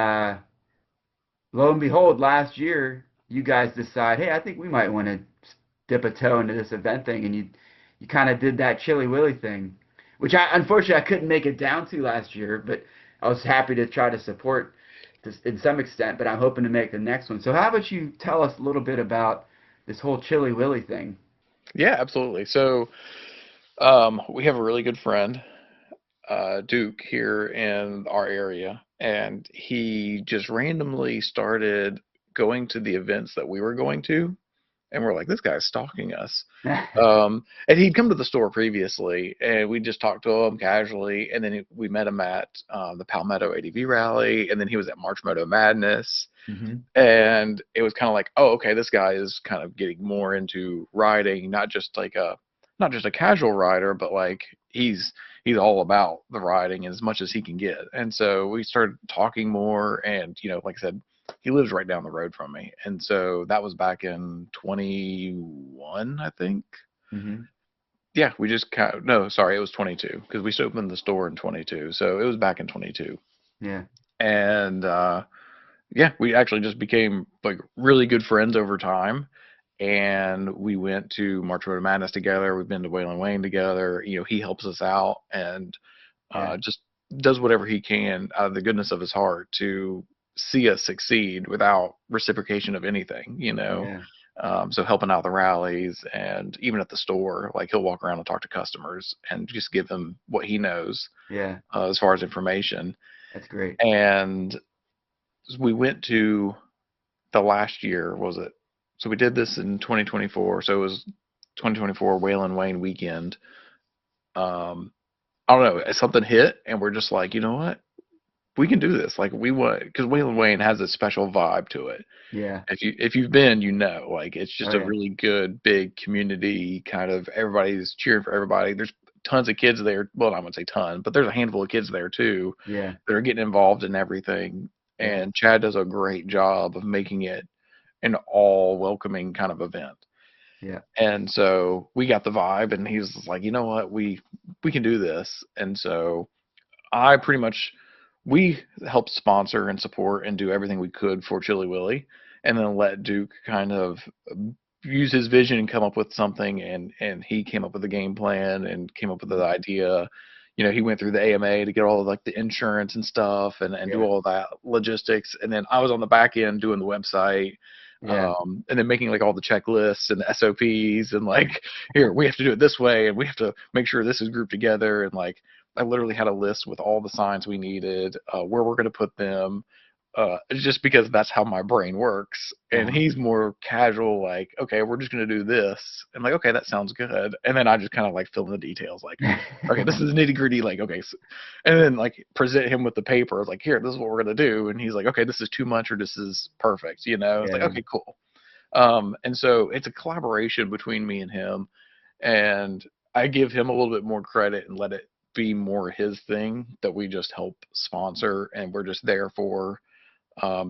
lo and behold, last year you guys decide, hey, I think we might want to dip a toe into this event thing, and you kind of did that Chili Willy thing, which I unfortunately I couldn't make it down to last year, but I was happy to try to support this in some extent, but I'm hoping to make the next one. So how about you tell us a little bit about this whole Chili Willy thing? Yeah, absolutely. So we have a really good friend, Duke, here in our area, and he just randomly started going to the events that we were going to, and we're like, this guy's stalking us. And he'd come to the store previously, and we just talked to him casually, and then we met him at the Palmetto ADV rally, and then he was at March Moto Madness, Hmm. and it was kind of like, oh, okay, this guy is kind of getting more into riding, not just a casual rider, but like he's all about the riding as much as he can get. And so we started talking more, and like I said, he lives right down the road from me, and so that was back in 21, I think. Hmm. Yeah, we just kind of, no, sorry, it was 22 because we opened the store in 22, so it was back in 22, Yeah. and yeah, we actually just became like really good friends over time. And we went to March Road Madness together. We've been to Whalen Wayne together. He helps us out and Yeah. just does whatever he can out of the goodness of his heart to see us succeed without reciprocation of anything. Yeah. So helping out the rallies and even at the store, like he'll walk around and talk to customers and just give them what he knows Yeah. as far as information. That's great. And we went to the last year, was it? So we did this in 2024. So it was 2024 Whalen Wayne weekend. Um, I don't know, something hit, and we're just like, you know what? We can do this. Like we want, because Whalen Wayne has a special vibe to it. Yeah. If you've been, like it's Oh just a yeah. really good big community kind of everybody's cheering for everybody. There's tons of kids there. Well, I wouldn't say ton, but there's a handful of kids there too Yeah. that are getting involved in everything. Yeah. And Chad does a great job of making it an all welcoming kind of event. Yeah. And so we got the vibe, and he was like, you know what, we can do this. And so I pretty much we helped sponsor and support and do everything we could for Chili Willy. and then let Duke kind of use his vision and come up with something, and he came up with a game plan and came up with the idea. He went through the AMA to get all of like the insurance and stuff and do Yeah. all that logistics, and then I was on the back end doing the website, Yeah. and then making like all the checklists and the SOPs, and like, here, we have to do it this way, and we have to make sure this is grouped together, and like I literally had a list with all the signs we needed, where we're going to put them, just because that's how my brain works. And Uh-huh. he's more casual, like, okay, we're just going to do this. And like, okay, that sounds good. And then I just kind of like fill in the details, like, okay, this is nitty gritty, like, okay. So, and then like present him with the paper, like, here, this is what we're going to do. And he's like, okay, this is too much or this is perfect. It's like, Yeah. okay, cool. And so it's a collaboration between me and him. And I give him a little bit more credit and let it be more his thing that we just help sponsor and we're just there for,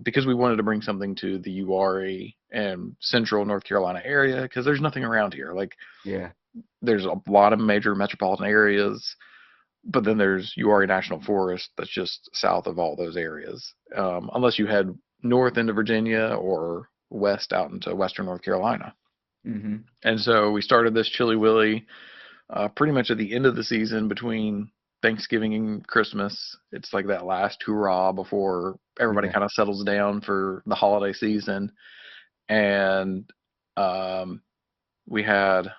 because we wanted to bring something to the URE and central North Carolina area, because there's nothing around here. Like, Yeah. there's a lot of major metropolitan areas, but then there's URE National Forest that's just south of all those areas, unless you head north into Virginia or west out into western North Carolina. Mm-hmm. And so we started this Chilly Willy pretty much at the end of the season between Thanksgiving and Christmas. It's like that last hurrah before everybody Yeah. kind of settles down for the holiday season. And um, we had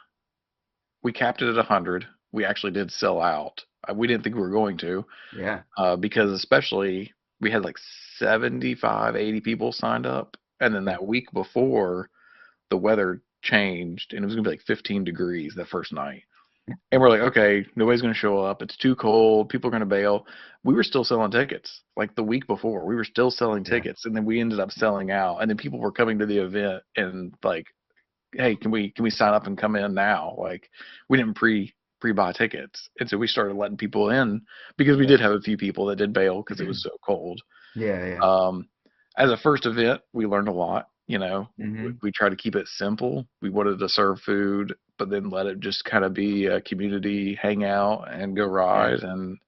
we capped it at 100. We actually did sell out. We didn't think we were going to, Yeah. because especially we had like 75, 80 people signed up, and then Yeah. that week before the weather changed and it was gonna be like 15 degrees the first night. And we're like, okay, nobody's going to show up. It's too cold. People are going to bail. We were still selling tickets like the week before. We were still selling Yeah. tickets, and then we ended up selling out. And then people were coming to the event and like, hey, can we sign up and come in now? Like, we didn't pre-buy tickets, and so we started letting people in because we Yeah. did have a few people that did bail because it was so cold. Yeah. Yeah. Um, as a first event, we learned a lot. Mm-hmm. We try to keep it simple. We wanted to serve food, but then let it just kind of be a community hangout and go Yeah. ride, and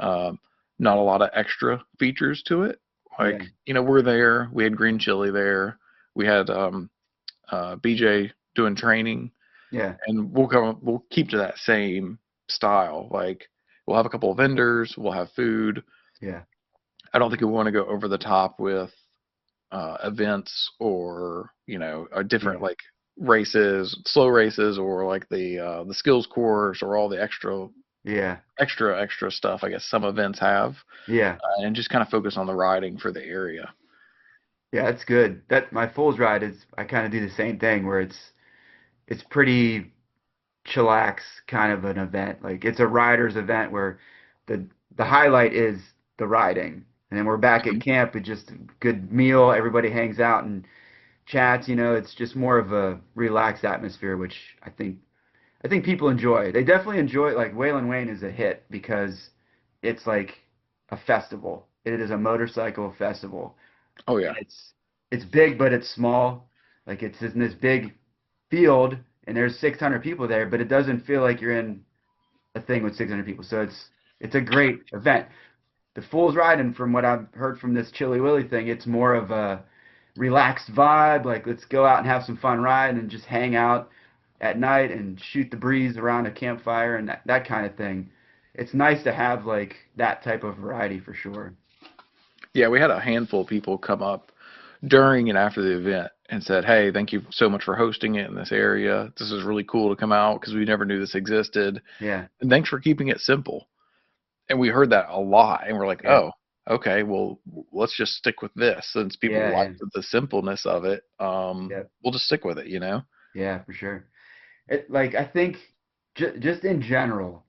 um, not a lot of extra features to it. Yeah. Like, we're there. We had green chili there. We had BJ doing training, Yeah. and we'll keep to that same style. Like, we'll have a couple of vendors. We'll have food. Yeah. I don't think we want to go over the top with events, or a different Yeah. like races, slow races, or like the skills course, or all the Yeah. extra stuff I guess some events have, Yeah. and just kind of focus on the riding for the area. Yeah. That's good. That my Fools ride is. I kind of do the same thing where it's pretty chillax kind of an event. Like it's a riders event where the the highlight is the riding, and then we're back at Mhm. camp. It's just a good meal. Everybody hangs out and chats. It's just more of a relaxed atmosphere, which I think people enjoy. They definitely enjoy. Like Waylon Wayne is a hit because it's like a festival. It is a motorcycle festival, Oh and yeah. it's big, but it's small. Like it's in this big field, and there's 600 people there, but it doesn't feel like you're in a thing with 600 people. So it's a great event. The Fool's Ride, and from what I've heard from this Chilly Willy thing, it's more of a relaxed vibe. Like let's go out and have some fun riding and just hang out at night and shoot the breeze around a campfire and that kind of thing. It's nice to have like that type of variety for sure. Yeah, we had a handful of people come up during and after the event and said, hey, thank you so much for hosting it in this area. This is really cool to come out because we never knew this existed, Yeah, and thanks for keeping it simple. And we heard that a lot, and we're like, yeah, oh, okay, well, let's just stick with this since people yeah, like yeah, the simpleness of it. yeah, We'll just stick with it. yeah, for sure. Like I think just in general,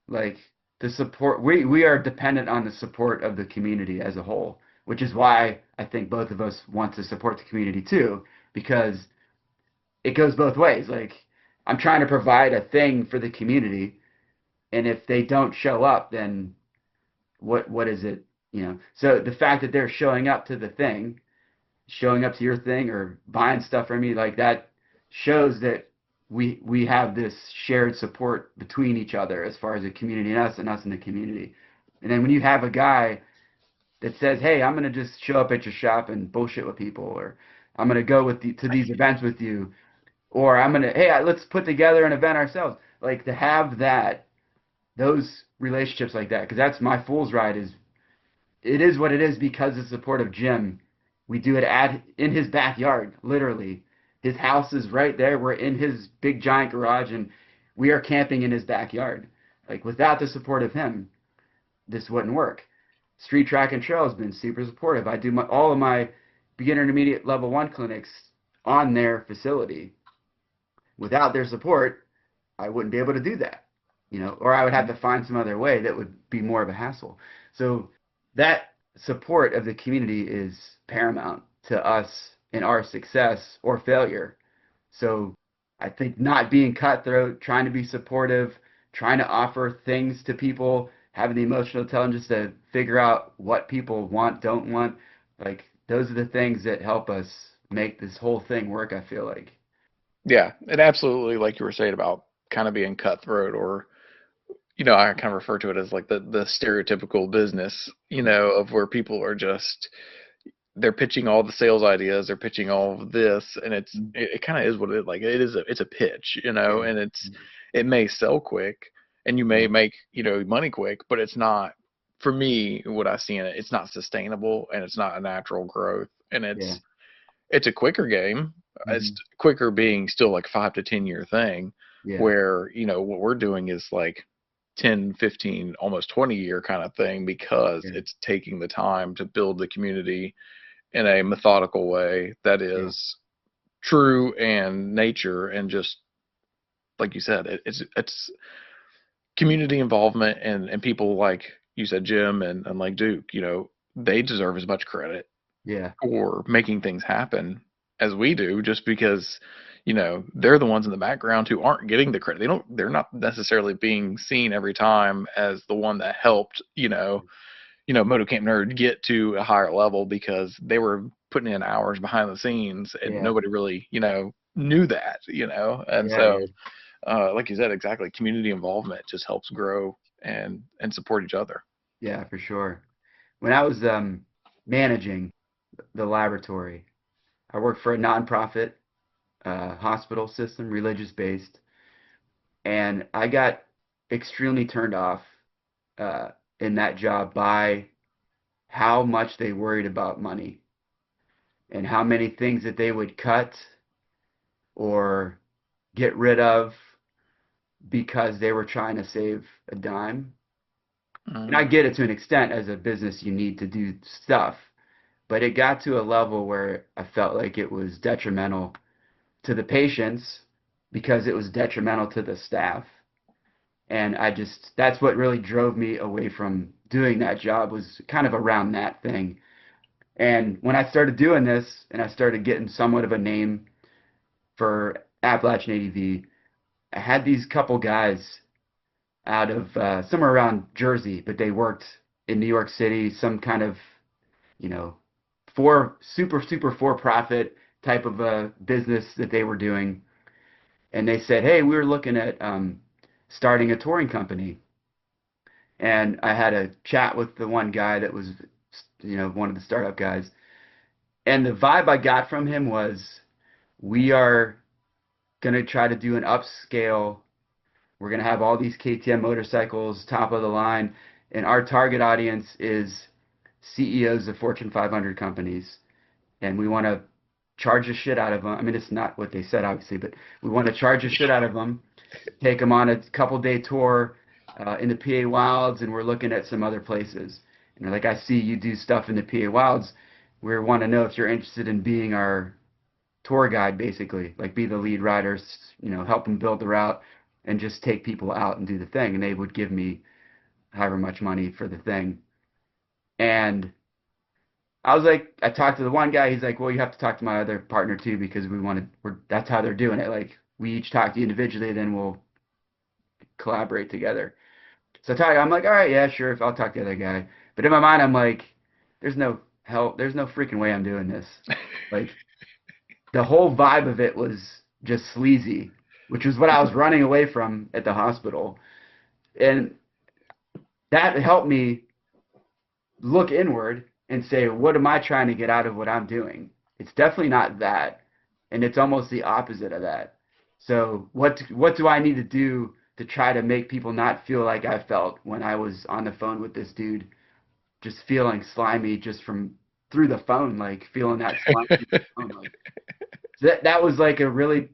like the support we are dependent on the support of the community as a whole, which is why I think both of us want to support the community too, because it goes both ways. Like I'm trying to provide a thing for the community, and if they don't show up, then what is it? So the fact that they're showing up to the thing, showing up to your thing, or buying stuff from me, like that shows that we have this shared support between each other as far as the community and us and the community. And then when you have a guy that says, "Hey, I'm gonna just show up at your shop and bullshit with people," or I'm gonna go to these events with you, or hey, let's put together an event ourselves. Like to have those relationships like that, because that's my fool's ride. It is what it is because of the support of Jim. We do it in his backyard, literally. His house is right there. We're in his big giant garage, and we are camping in his backyard. Like without the support of him, this wouldn't work. Street Track and Trail has been super supportive. I do all of my beginner intermediate level 1 clinics on their facility. Without their support, I wouldn't be able to do that, or I would have to find some other way that would be more of a hassle. So that support of the community is paramount to us in our success or failure. So I think not being cutthroat, trying to be supportive, trying to offer things to people, having the emotional intelligence to figure out what people want, don't want, like those are the things that help us make this whole thing work, I feel like. Yeah, and absolutely, like you were saying about kind of being cutthroat, or I kind of refer to it as like the stereotypical business, of where people are just they're pitching all the sales ideas, they're pitching all of this, and it kind of is what it is. Like it's a pitch, Yeah. and it may sell quick, and you may Yeah. make money quick, but it's not, for me, what I see in it, it's not sustainable, and it's not a natural growth, and Yeah. it's a quicker game. It's Hmm. quicker being still like 5 to 10 year thing, Yeah. where what we're doing is like 10, 15, almost 20 year kind of thing, because Yeah. it's taking the time to build the community in a methodical way that Yeah. is true and nature, and just like you said, it's community involvement, and people like you said, Jim, and like Duke, they deserve as much credit Yeah. for making things happen as we do, just because they're the ones in the background who aren't getting the credit. They're not necessarily being seen every time as the one that helped Moto Camp Nerd get to a higher level, because they were putting in hours behind the scenes, and Yeah. nobody really knew that. And Yeah, so man. like you said, exactly, community involvement just helps grow and support each other. Yeah, for sure. When I was managing the laboratory, I worked for a nonprofit hospital system, religious based, and I got extremely turned off uh, in that job by how much they worried about money and how many things that they would cut or get rid of because they were trying to save a dime. And Mm. I get it to an extent. As a business, you need to do stuff, but it got to a level where I felt like it was detrimental to the patients because it was detrimental to the staff. And that's what really drove me away from doing that job, was kind of around that thing. And when I started doing this and I started getting somewhat of a name for Appalachian ADV, I had these couple guys out of somewhere around Jersey, but they worked in New York City, some kind of, you know, super for profit type of a business that they were doing. And they said, hey, we were looking at starting a touring company. And I had a chat with the one guy that was, one of the startup guys. And the vibe I got from him was, we are going to try to do an upscale. We're going to have all these KTM motorcycles, top of the line. And our target audience is CEOs of Fortune 500 companies. And we want to charge the shit out of them. I mean, it's not what they said, obviously, but we want to charge the shit out of them, take them on a couple day tour in the PA Wilds, and we're looking at some other places. And they're like, I see you do stuff in the PA Wilds. We want to know if you're interested in being our tour guide, basically, like be the lead riders, help them build the route and just take people out and do the thing. And they would give me however much money for the thing. And I was like, I talked to the one guy. He's like, well, you have to talk to my other partner too, because that's how they're doing it. Like, we each talk to you individually, then we'll collaborate together. So I'm like, all right, yeah, sure, if I'll talk to the other guy. But in my mind, I'm like, there's no freaking way I'm doing this. Like, the whole vibe of it was just sleazy, which was what I was running away from at the hospital. And that helped me look inward and say, what am I trying to get out of what I'm doing? It's definitely not that, and it's almost the opposite of that. So what do I need to do to try to make people not feel like I felt when I was on the phone with this dude, just feeling slimy just from through the phone, like feeling that slime through the phone, like that was like a really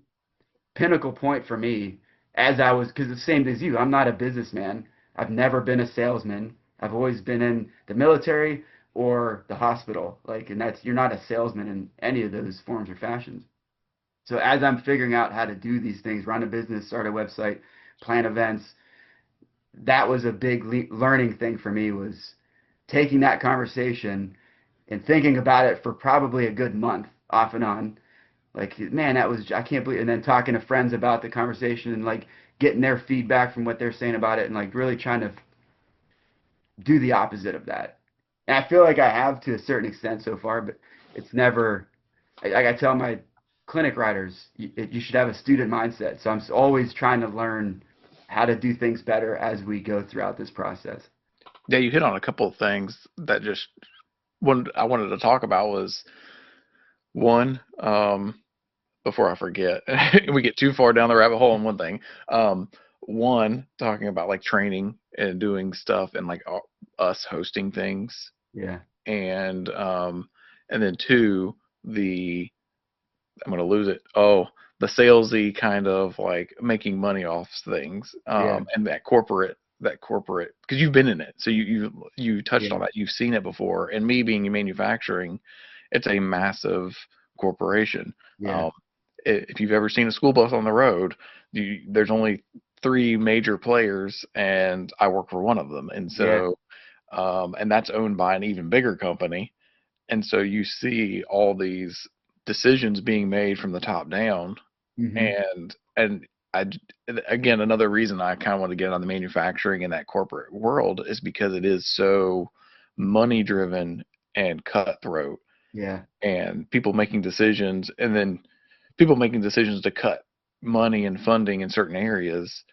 pinnacle point for me as I was, because the same as you, I'm not a businessman. I've never been a salesman. I've always been in the military or the hospital. Like, and that's, you're not a salesman in any of those forms or fashions. So as I'm figuring out how to do these things, run a business, start a website, plan events, that was a big learning thing for me, was taking that conversation and thinking about it for probably a good month off and on, like, man, that was, I can't believe, and then talking to friends about the conversation and like getting their feedback from what they're saying about it and like really trying to do the opposite of that. And I feel like I have to a certain extent so far, but it's never, like I tell my clinic riders, you should have a student mindset. So I'm always trying to learn how to do things better as we go throughout this process. Yeah, you hit on a couple of things that just one I wanted to talk about was one, before I forget, we get too far down the rabbit hole on one thing. Um, One, talking about like training and doing stuff and like us hosting things, Yeah. and then two, the I'm gonna lose it. Oh, the salesy kind of like making money off things, Yeah. and that corporate because you've been in it, so you touched Yeah. on that. You've seen it before, and me being in manufacturing, it's a massive corporation. Yeah. Um, if you've ever seen a school bus on the road, there's only three major players, and I work for one of them, and Yeah. so and that's owned by an even bigger company, and so you see all these decisions being made from the top down, Hmm. and again, another reason I kind of want to get on the manufacturing and that corporate world is because it is so money driven and cutthroat, Yeah. and people making decisions to cut money and funding in certain areas,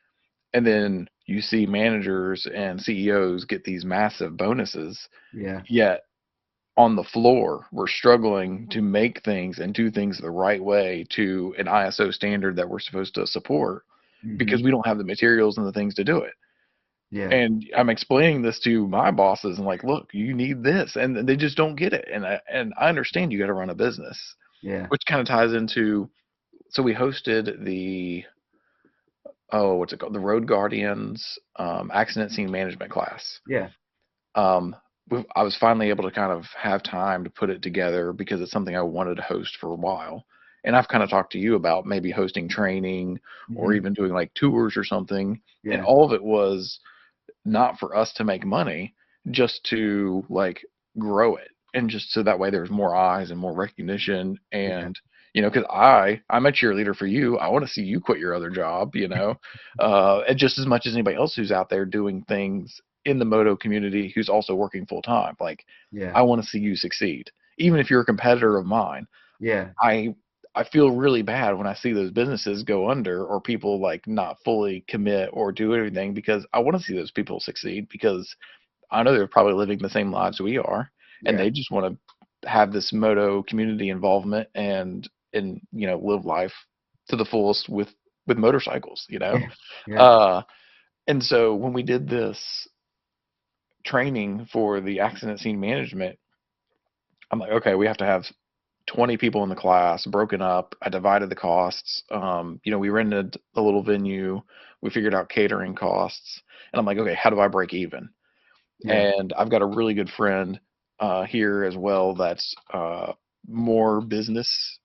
and then you see managers and CEOs get these massive bonuses, Yeah. yet on the floor, we're struggling to make things and do things the right way to an ISO standard that we're supposed to support because Hmm. we don't have the materials and the things to do it. Yeah. And I'm explaining this to my bosses and like, look, you need this, and they just don't get it. And I understand you got to run a business, Yeah. which kind of ties into. So we hosted the what's it called, the Road Guardians accident scene management class. Yeah. Um, I was finally able to kind of have time to put it together because it's something I wanted to host for a while. And I've kind of talked to you about maybe hosting training or Hmm. even doing like tours or something. And Yeah. all of it was not for us to make money, just to like grow it. And just so that way there's more eyes and more recognition. Yeah. And, because I'm a cheerleader for you. I want to see you quit your other job, and just as much as anybody else who's out there doing things in the moto community who's also working full time. Like, Yeah. I want to see you succeed. Even if you're a competitor of mine, Yeah. I I feel really bad when I see those businesses go under or people like not fully commit or do everything because I want to see those people succeed because I know they're probably living the same lives we are and Yeah. they just want to have this moto community involvement and live life to the fullest with motorcycles. Yeah. Yeah. Uh and so when we did this training for the accident scene management, I'm like, okay, we have to have 20 people in the class, broken up. I divided the costs. We rented a little venue. We figured out catering costs. And I'm like, okay, how do I break even? Yeah. And I've got a really good friend here as well that's more business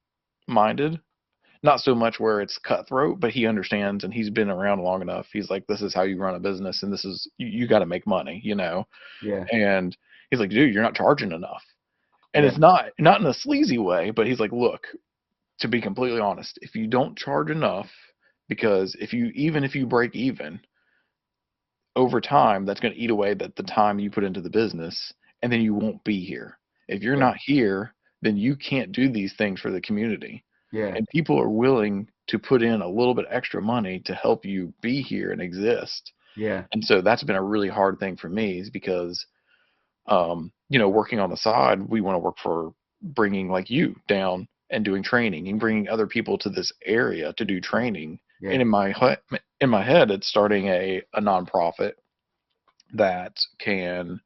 minded. Not so much where it's cutthroat, but he understands and he's been around long enough. He's like, this is how you run a business and this is, you got to make money. Yeah. And he's like, dude, you're not charging enough. And Yeah. it's not in a sleazy way, but he's like, look, to be completely honest, if you don't charge enough, because if you break even over time, that's going to eat away the time you put into the business, and then you won't be here. If you're Yeah. not here, then you can't do these things for the community. Yeah. And people are willing to put in a little bit extra money to help you be here and exist. Yeah. And so that's been a really hard thing for me is because working on the side, we want to work for bringing like you down and doing training and bringing other people to this area to do training. Yeah. And in my head, it's starting a nonprofit that can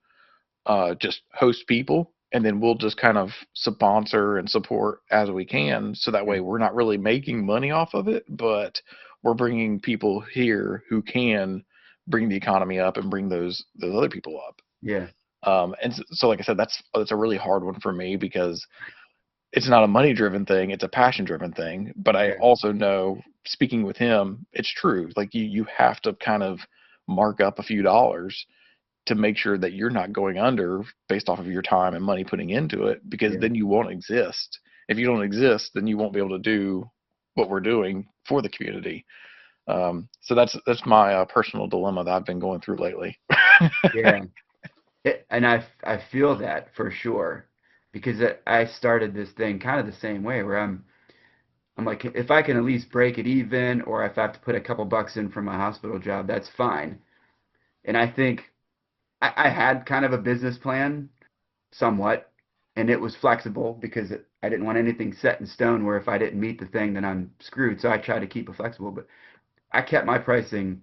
just host people, and then we'll just kind of sponsor and support as we can, so that Yeah. way we're not really making money off of it, but we're bringing people here who can bring the economy up and bring those other people up. Yeah. And so, like I said, that's a really hard one for me because it's not a money driven thing, it's a passion driven thing. But I Yeah. also know, speaking with him, it's true. Like you have to kind of mark up a few dollars to make sure that you're not going under based off of your time and money putting into it, because Yeah. then you won't exist. If you don't exist, then you won't be able to do what we're doing for the community. So that's my personal dilemma that I've been going through lately. Yeah. And I feel that for sure because I started this thing kind of the same way where I'm like, if I can at least break it even, or if I have to put a couple bucks in for my hospital job, that's fine. And I think I had kind of a business plan somewhat, and it was flexible because I didn't want anything set in stone where if I didn't meet the thing, then I'm screwed. So I tried to keep it flexible, but I kept my pricing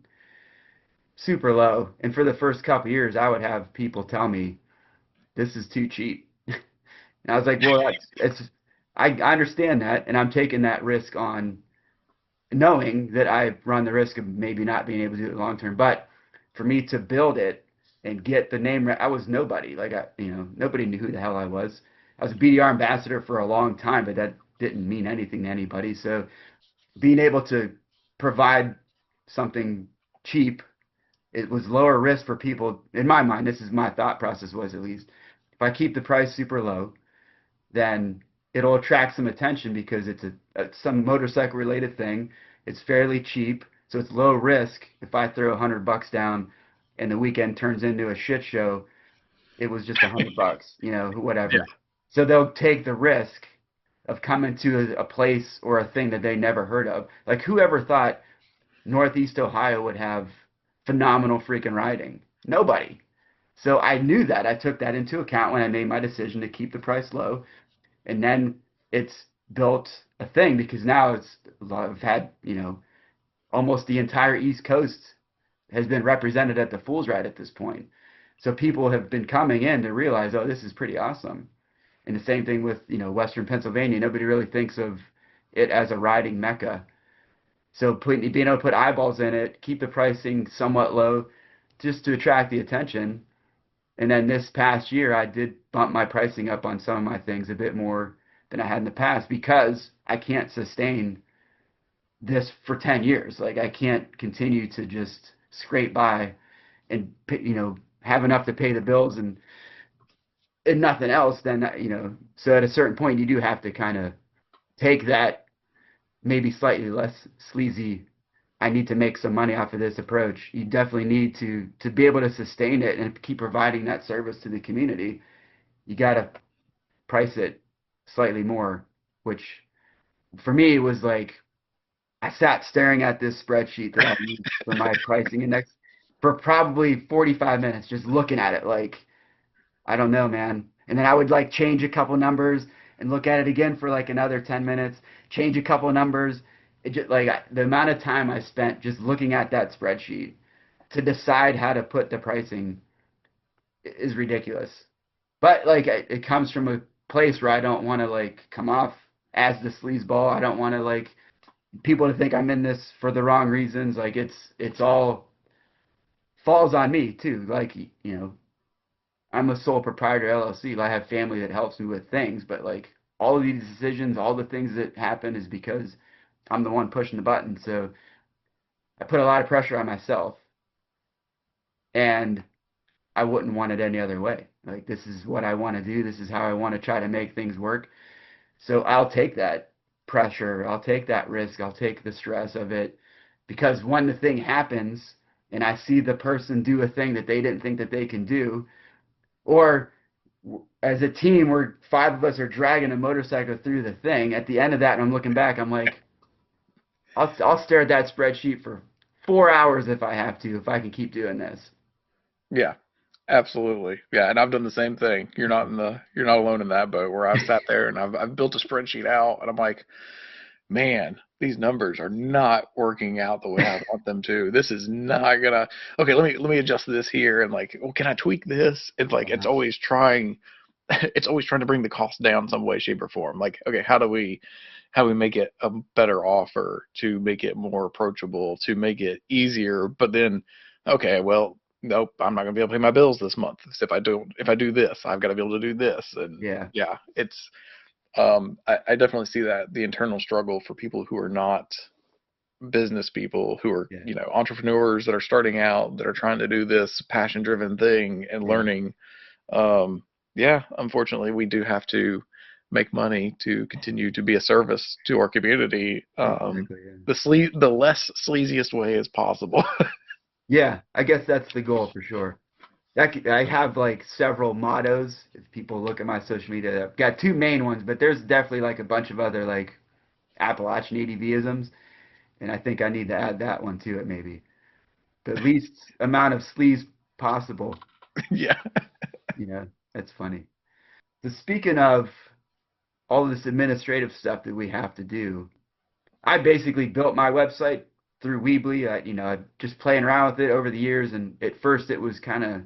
super low. And for the first couple years, I would have people tell me, this is too cheap. And I was like, well, I understand that, and I'm taking that risk on knowing that I run the risk of maybe not being able to do it long term. But for me to build it and get the name, I was nobody. Like nobody knew who the hell I was. I was a BDR ambassador for a long time, but that didn't mean anything to anybody. So being able to provide something cheap, it was lower risk for people. In my mind, this is my thought process was at least. If I keep the price super low, then it'll attract some attention because it's some motorcycle related thing. It's fairly cheap, so it's low risk. If I throw $100 down and the weekend turns into a shit show, it was just $100, Yeah. whatever. So they'll take the risk of coming to a place or a thing that they never heard of. Like whoever thought Northeast Ohio would have phenomenal freaking riding? Nobody. So I knew that. I took that into account when I made my decision to keep the price low, and then it's built a thing because now I've had almost the entire East Coast has been represented at the Fools Ride at this point. So people have been coming in to realize, oh, this is pretty awesome. And the same thing with Western Pennsylvania. Nobody really thinks of it as a riding mecca. So being able to put eyeballs in it, keep the pricing somewhat low, just to attract the attention. And then this past year, I did bump my pricing up on some of my things a bit more than I had in the past because I can't sustain this for 10 years. Like I can't continue to just scrape by and have enough to pay the bills and nothing else. Then so at a certain point, you do have to kind of take that maybe slightly less sleazy. I need to make some money off of this approach. You definitely need to be able to sustain it and keep providing that service to the community. You got to price it slightly more, which for me was like I sat staring at this spreadsheet that I used for my pricing index for probably 45 minutes, just looking at it like, I don't know, man. And then I would like change a couple numbers and look at it again for like another 10 minutes, change a couple numbers. It just like the amount of time I spent just looking at that spreadsheet to decide how to put the pricing is ridiculous. But like it comes from a place where I don't want to like come off as the sleazeball. I don't want to like people to think I'm in this for the wrong reasons. Like it's all falls on me too. Like I'm a sole proprietor LLC. I have family that helps me with things, but like all of these decisions, all the things that happen is because I'm the one pushing the button. So I put a lot of pressure on myself, and I wouldn't want it any other way. Like this is what I want to do. This is how I want to try to make things work. So I'll take that pressure. I'll take that risk. I'll take the stress of it because when the thing happens and I see the person do a thing that they didn't think that they can do, or as a team where five of us are dragging a motorcycle through the thing, at the end of that, and I'm looking back, I'm like, I'll stare at that spreadsheet for 4 hours if I have to, if I can keep doing this. Yeah. Absolutely. Yeah, and I've done the same thing. You're not alone in that boat where I've sat there and I've built a spreadsheet out and I'm like, man, these numbers are not working out the way I want them to. This is not gonna okay, let me adjust this here and like, well, can I tweak this? It's like Uh, it's always trying to bring the cost down some way, shape, or form. Like, okay, how do we make it a better offer to make it more approachable, to make it easier, but then okay, well, nope, I'm not gonna be able to pay my bills this month. So if I do this, I've got to be able to do this. And yeah, yeah, it's I definitely see that the internal struggle for people who are not business people, who are, yeah, entrepreneurs that are starting out, that are trying to do this passion driven thing and yeah, learning. Um, yeah, unfortunately, we do have to make money to continue to be a service to our community. exactly. Yeah. The less sleaziest way as possible. Yeah, I guess that's the goal for sure. I have like several mottos. If people look at my social media, I've got two main ones, but there's definitely like a bunch of other like Appalachian ADV-isms, and I think I need to add that one to it maybe. The least amount of sleaze possible. Yeah. Yeah, that's funny. So speaking of all this administrative stuff that we have to do, I basically built my website through Weebly. I just playing around with it over the years, and at first it was kind of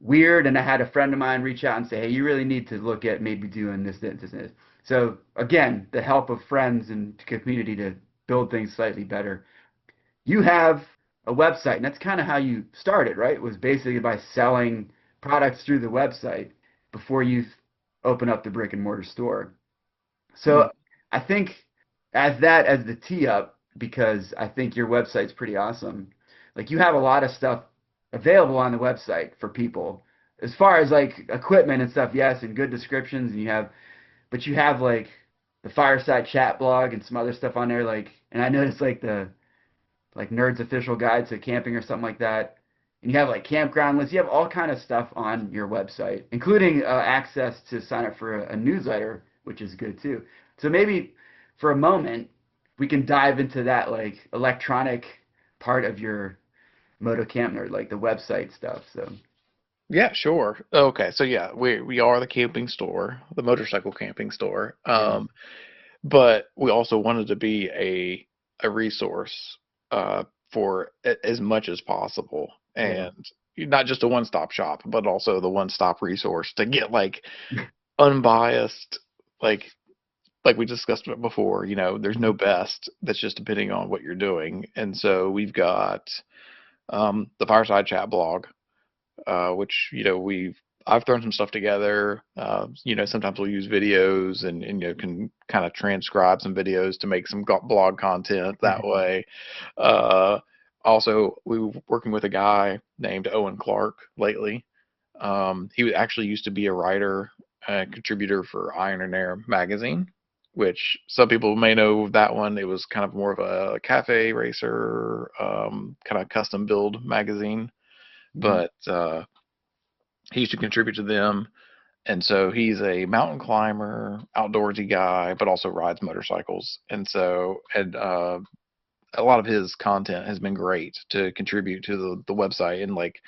weird. And I had a friend of mine reach out and say, "Hey, you really need to look at maybe doing this, this, this, this." So again, the help of friends and community to build things slightly better. You have a website, and that's kind of how you started, right? It was basically by selling products through the website before you open up the brick and mortar store. So I think as the tee up, because I think your website's pretty awesome. Like you have a lot of stuff available on the website for people. As far as like equipment and stuff, yes, and good descriptions, and but you have like the fireside chat blog and some other stuff on there. Like, and I noticed like the like Nerd's official guide to camping or something like that. And you have like campground lists. You have all kind of stuff on your website, including access to sign up for a newsletter, which is good too. So maybe for a moment we can dive into that like electronic part of your Moto Camp Nerd, like the website stuff. So Yeah, sure. Okay, so yeah, we are the camping store, the motorcycle camping store. yeah, But we also wanted to be a resource for as much as possible, yeah, and not just a one-stop shop, but also the one-stop resource to get like unbiased, like we discussed it before. There's no best. That's just depending on what you're doing, and so we've got the Fireside Chat blog, which we've I've thrown some stuff together. Sometimes we'll use videos and can kind of transcribe some videos to make some blog content that way. Uh, Also, we were working with a guy named Owen Clark lately. He actually used to be a writer, contributor for Iron and Air magazine, which some people may know that one. It was kind of more of a cafe racer, kind of custom build magazine, mhm, but he used to contribute to them. And so he's a mountain climber, outdoorsy guy, but also rides motorcycles. And a lot of his content has been great to contribute to the website, and like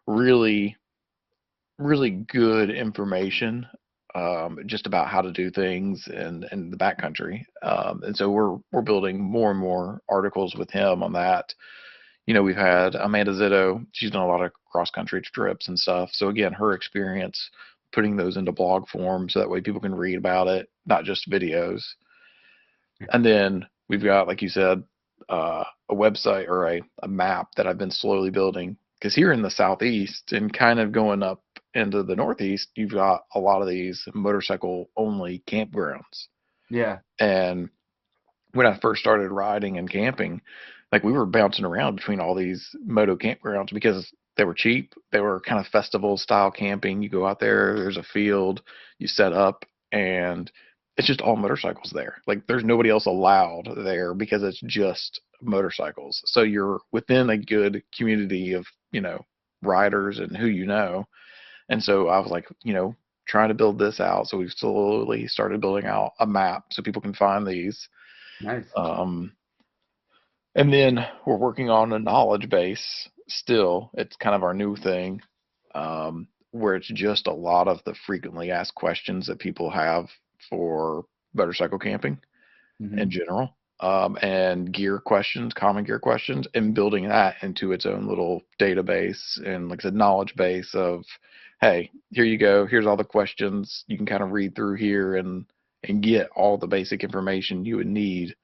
really, really good information, just about how to do things in the backcountry. And so we're building more and more articles with him on that. We've had Amanda Zitto. She's done a lot of cross country trips and stuff. So again, her experience putting those into blog form so that way people can read about it, not just videos. And then we've got, like you said, a website or a map that I've been slowly building. Because here in the southeast and kind of going up into the northeast, you've got a lot of these motorcycle only campgrounds. yeah, And when I first started riding and camping, like we were bouncing around between all these moto campgrounds because they were cheap. They were kind of festival style camping. You go out there, there's a field, you set up, and it's just all motorcycles there. Like there's nobody else allowed there because it's just motorcycles. So you're within a good community of, riders and who you know. And so I was like, trying to build this out. So we've slowly started building out a map so people can find these. nice. um, and then we're working on a knowledge base still. It's kind of our new thing. where it's just a lot of the frequently asked questions that people have for motorcycle camping in Hmm. general, and gear questions, common gear questions, and building that into its own little database and, like I said, knowledge base of, hey, here you go, here's all the questions. You can kind of read through here and get all the basic information you would need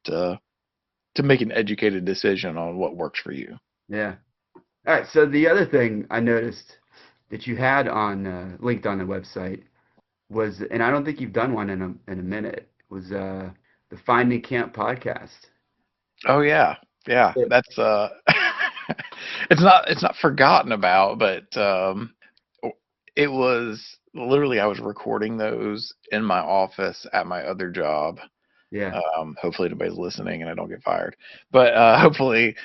to make an educated decision on what works for you. Yeah. All right. So the other thing I noticed that you had on linked on the website was, and I don't think you've done one in a minute, was the Finding Camp podcast. Oh yeah, yeah. Yeah. That's it's not forgotten about, but it was literally I was recording those in my office at my other job. Yeah. Hopefully nobody's listening and I don't get fired. But hopefully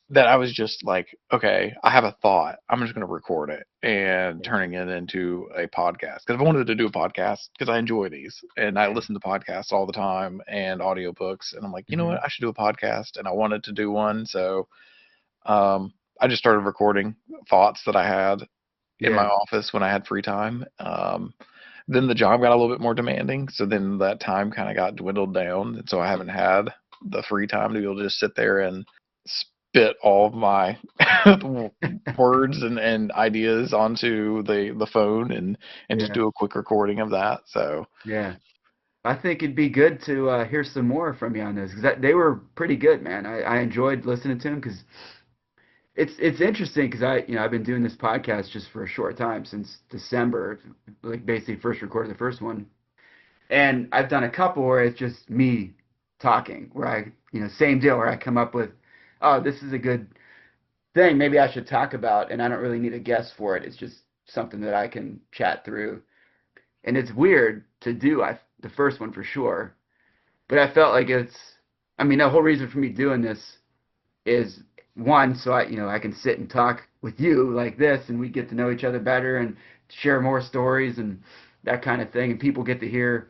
that I was just like, okay, I have a thought. I'm just going to record it and turning it into a podcast. Because I wanted to do a podcast because I enjoy these and I listen to podcasts all the time and audiobooks. And I'm like, you know Hmm. what? I should do a podcast. And I wanted to do one. So I just started recording thoughts that I had in my Yeah. office when I had free time. Then the job got a little bit more demanding, so then that time kind of got dwindled down, and so I haven't had the free time to be able to just sit there and spit all of my words and ideas onto the phone and just Yeah. do a quick recording of that. So Yeah. I think it'd be good to hear some more from you on this because they were pretty good, man. I enjoyed listening to them because it's interesting because I've been doing this podcast just for a short time since December, like basically first recorded the first one, and I've done a couple where it's just me talking, where same deal where I come up with, oh, this is a good thing, maybe I should talk about, and I don't really need a guest for it. It's just something that I can chat through, and it's weird to do. The first one for sure, but I felt like I mean, the whole reason for me doing this is one, so I can sit and talk with you like this, and we get to know each other better and share more stories and that kind of thing, and people get to hear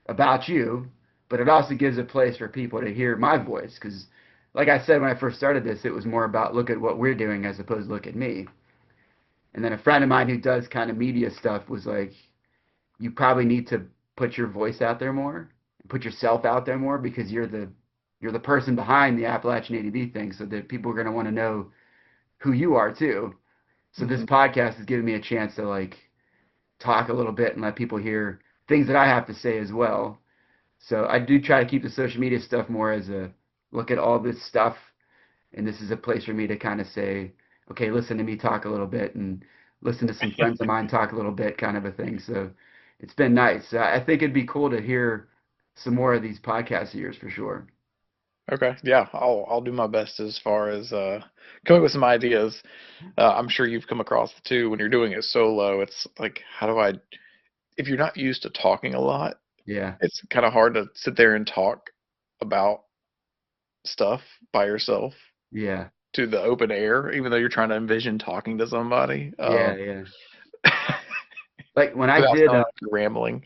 about you. But it also gives a place for people to hear my voice, because, like I said when I first started this, it was more about look at what we're doing as opposed to look at me. And then a friend of mine who does kind of media stuff was like, you probably need to put your voice out there more, put yourself out there more because you're the person behind the Appalachian ADV thing, so that people are going to want to know who you are too. So this mhm. podcast has given me a chance to like talk a little bit and let people hear things that I have to say as well. So I do try to keep the social media stuff more as a look at all this stuff, and this is a place for me to kind of say, okay, listen to me talk a little bit and listen to some friends of mine talk a little bit, kind of a thing. So it's been nice. I think it'd be cool to hear some more of these podcasts of yours for sure. Okay, yeah, I'll do my best as far as coming with some ideas. I'm sure you've come across the two when you're doing it solo. It's like, how do I? If you're not used to talking a lot, Yeah, it's kind of hard to sit there and talk about stuff by yourself yeah, to the open air, even though you're trying to envision talking to somebody, yeah, yeah. Like when I without did, sounding like you're rambling.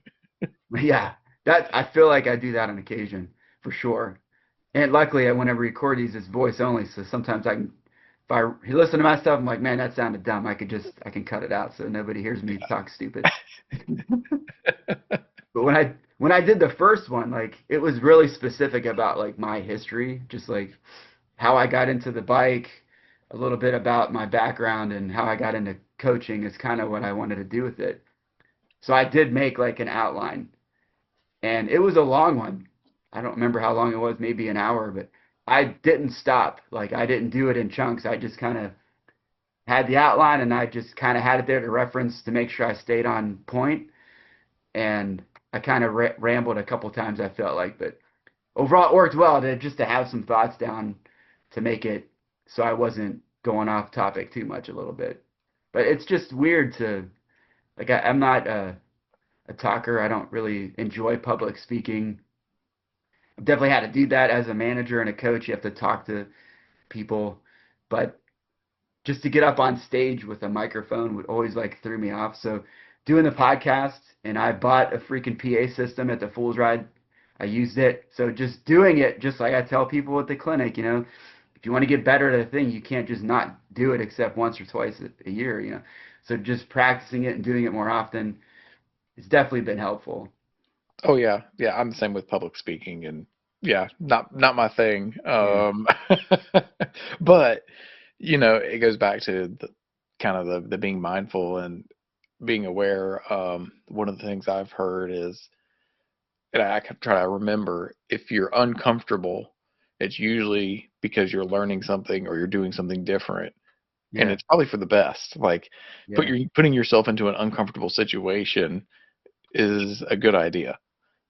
yeah, that I feel like I do that on occasion for sure. And luckily, when I record these, it's voice only, so sometimes I can, if I listen to my stuff, I'm like, man, that sounded dumb. I can cut it out so nobody hears me talk stupid. But when I did the first one, like it was really specific about like my history, just like how I got into the bike, a little bit about my background and how I got into coaching is kind of what I wanted to do with it. So I did make like an outline, and it was a long one. I don't remember how long it was, maybe an hour, but I didn't stop. Like I didn't do it in chunks. I just kind of had the outline and I just kind of had it there to reference to make sure I stayed on point. And I kind of rambled a couple times, I felt like, but overall it worked well to have some thoughts down to make it so I wasn't going off topic too much a little bit. But it's just weird to like I'm not a talker. I don't really enjoy public speaking. I've definitely had to do that as a manager and a coach. You have to talk to people, but just to get up on stage with a microphone would always like threw me off. So doing the podcast, and I bought a freaking PA system at the Fool's Ride. I used it. So just doing it, just like I tell people at the clinic, if you want to get better at a thing, you can't just not do it except once or twice a year. So just practicing it and doing it more often, it's definitely been helpful. Oh yeah, yeah. I'm the same with public speaking, and yeah, not my thing. Yeah, But it goes back to the kind of the being mindful and being aware. One of the things I've heard is, and I can try to remember, if you're uncomfortable, it's usually because you're learning something or you're doing something different, and yeah, it's probably for the best. Like yeah, putting yourself into an uncomfortable situation is a good idea,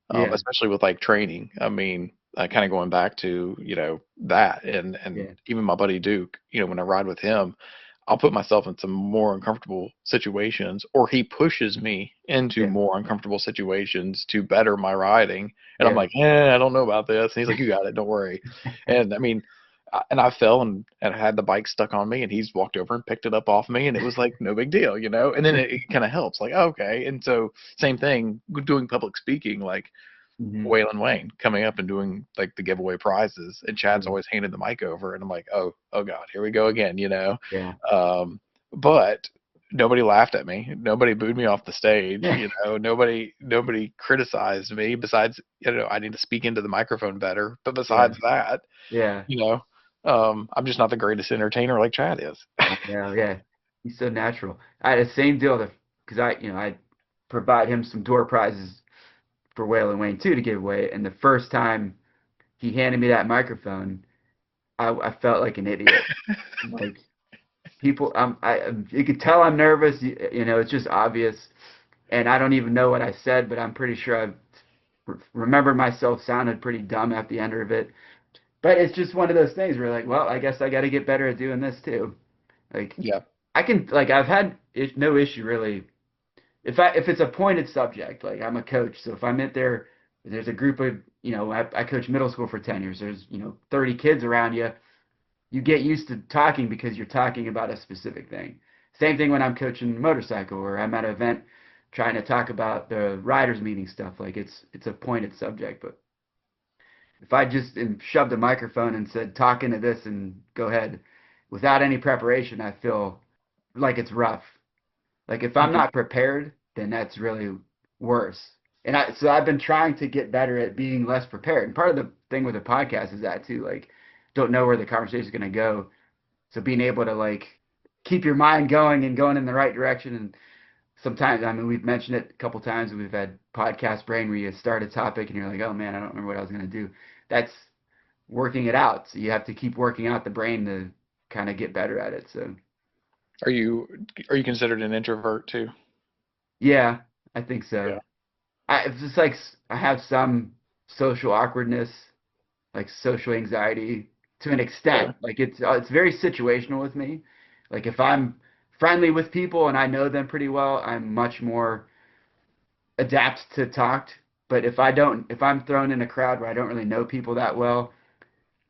yeah, especially with like training. I mean, kind of going back to that, and yeah, even my buddy Duke. When I ride with him, I'll put myself in some more uncomfortable situations, or he pushes me into yeah, more uncomfortable situations to better my riding. And I'm yeah, like, I don't know about this. And he's like, you got it, don't worry. And I mean, and I fell and I had the bike stuck on me, and he's walked over and picked it up off me, and it was like no big deal, And then it kind of helps, like, oh, okay. And so same thing with doing public speaking, like hmm, Waylon Wayne coming up and doing like the giveaway prizes, and Chad's yeah, always handed the mic over, and I'm like, oh God, here we go again. yeah, But nobody laughed at me, nobody booed me off the stage, yeah, nobody criticized me besides, I need to speak into the microphone better. But yeah, besides that, yeah, you know, I'm just not the greatest entertainer like Chad is. yeah, yeah. He's so natural. I had the same deal because I provide him some door prizes for Waylon Wayne too to give away. And the first time he handed me that microphone, I felt like an idiot. Like people, you could tell I'm nervous. It's just obvious, and I don't even know what I said, but I'm pretty sure I remember myself sounded pretty dumb at the end of it. But it's just one of those things where like, well, I guess I got to get better at doing this too. Like Yeah. I can like I've had no issue really if it's a pointed subject, like I'm a coach, so if I'm in there, there's a group of I coach middle school for 10 years. There's 30 kids around you. You get used to talking because you're talking about a specific thing. Same thing when I'm coaching motorcycle or I'm at an event trying to talk about the riders meeting stuff. Like it's a pointed subject, but if I just shoved a microphone and said talk into this and go ahead without any preparation, I feel like it's rough. Like if I'm Mhm. not prepared, then that's really worse. And so I've been trying to get better at being less prepared. And part of the thing with the podcast is that too, like don't know where the conversation is going to go. So being able to like keep your mind going and going in the right direction. And sometimes, I mean, we've mentioned it a couple times. We've had podcast brain where you start a topic and you're like, oh man, I don't remember what I was going to do. That's working it out. So you have to keep working out the brain to kind of get better at it. So Are you are you considered an introvert too? yeah, I think so. Yeah. It's just like I have some social awkwardness, like social anxiety to an extent. Okay. Like it's very situational with me. Like if I'm friendly with people and I know them pretty well, I'm much more adapt to talk. But if I'm thrown in a crowd where I don't really know people that well,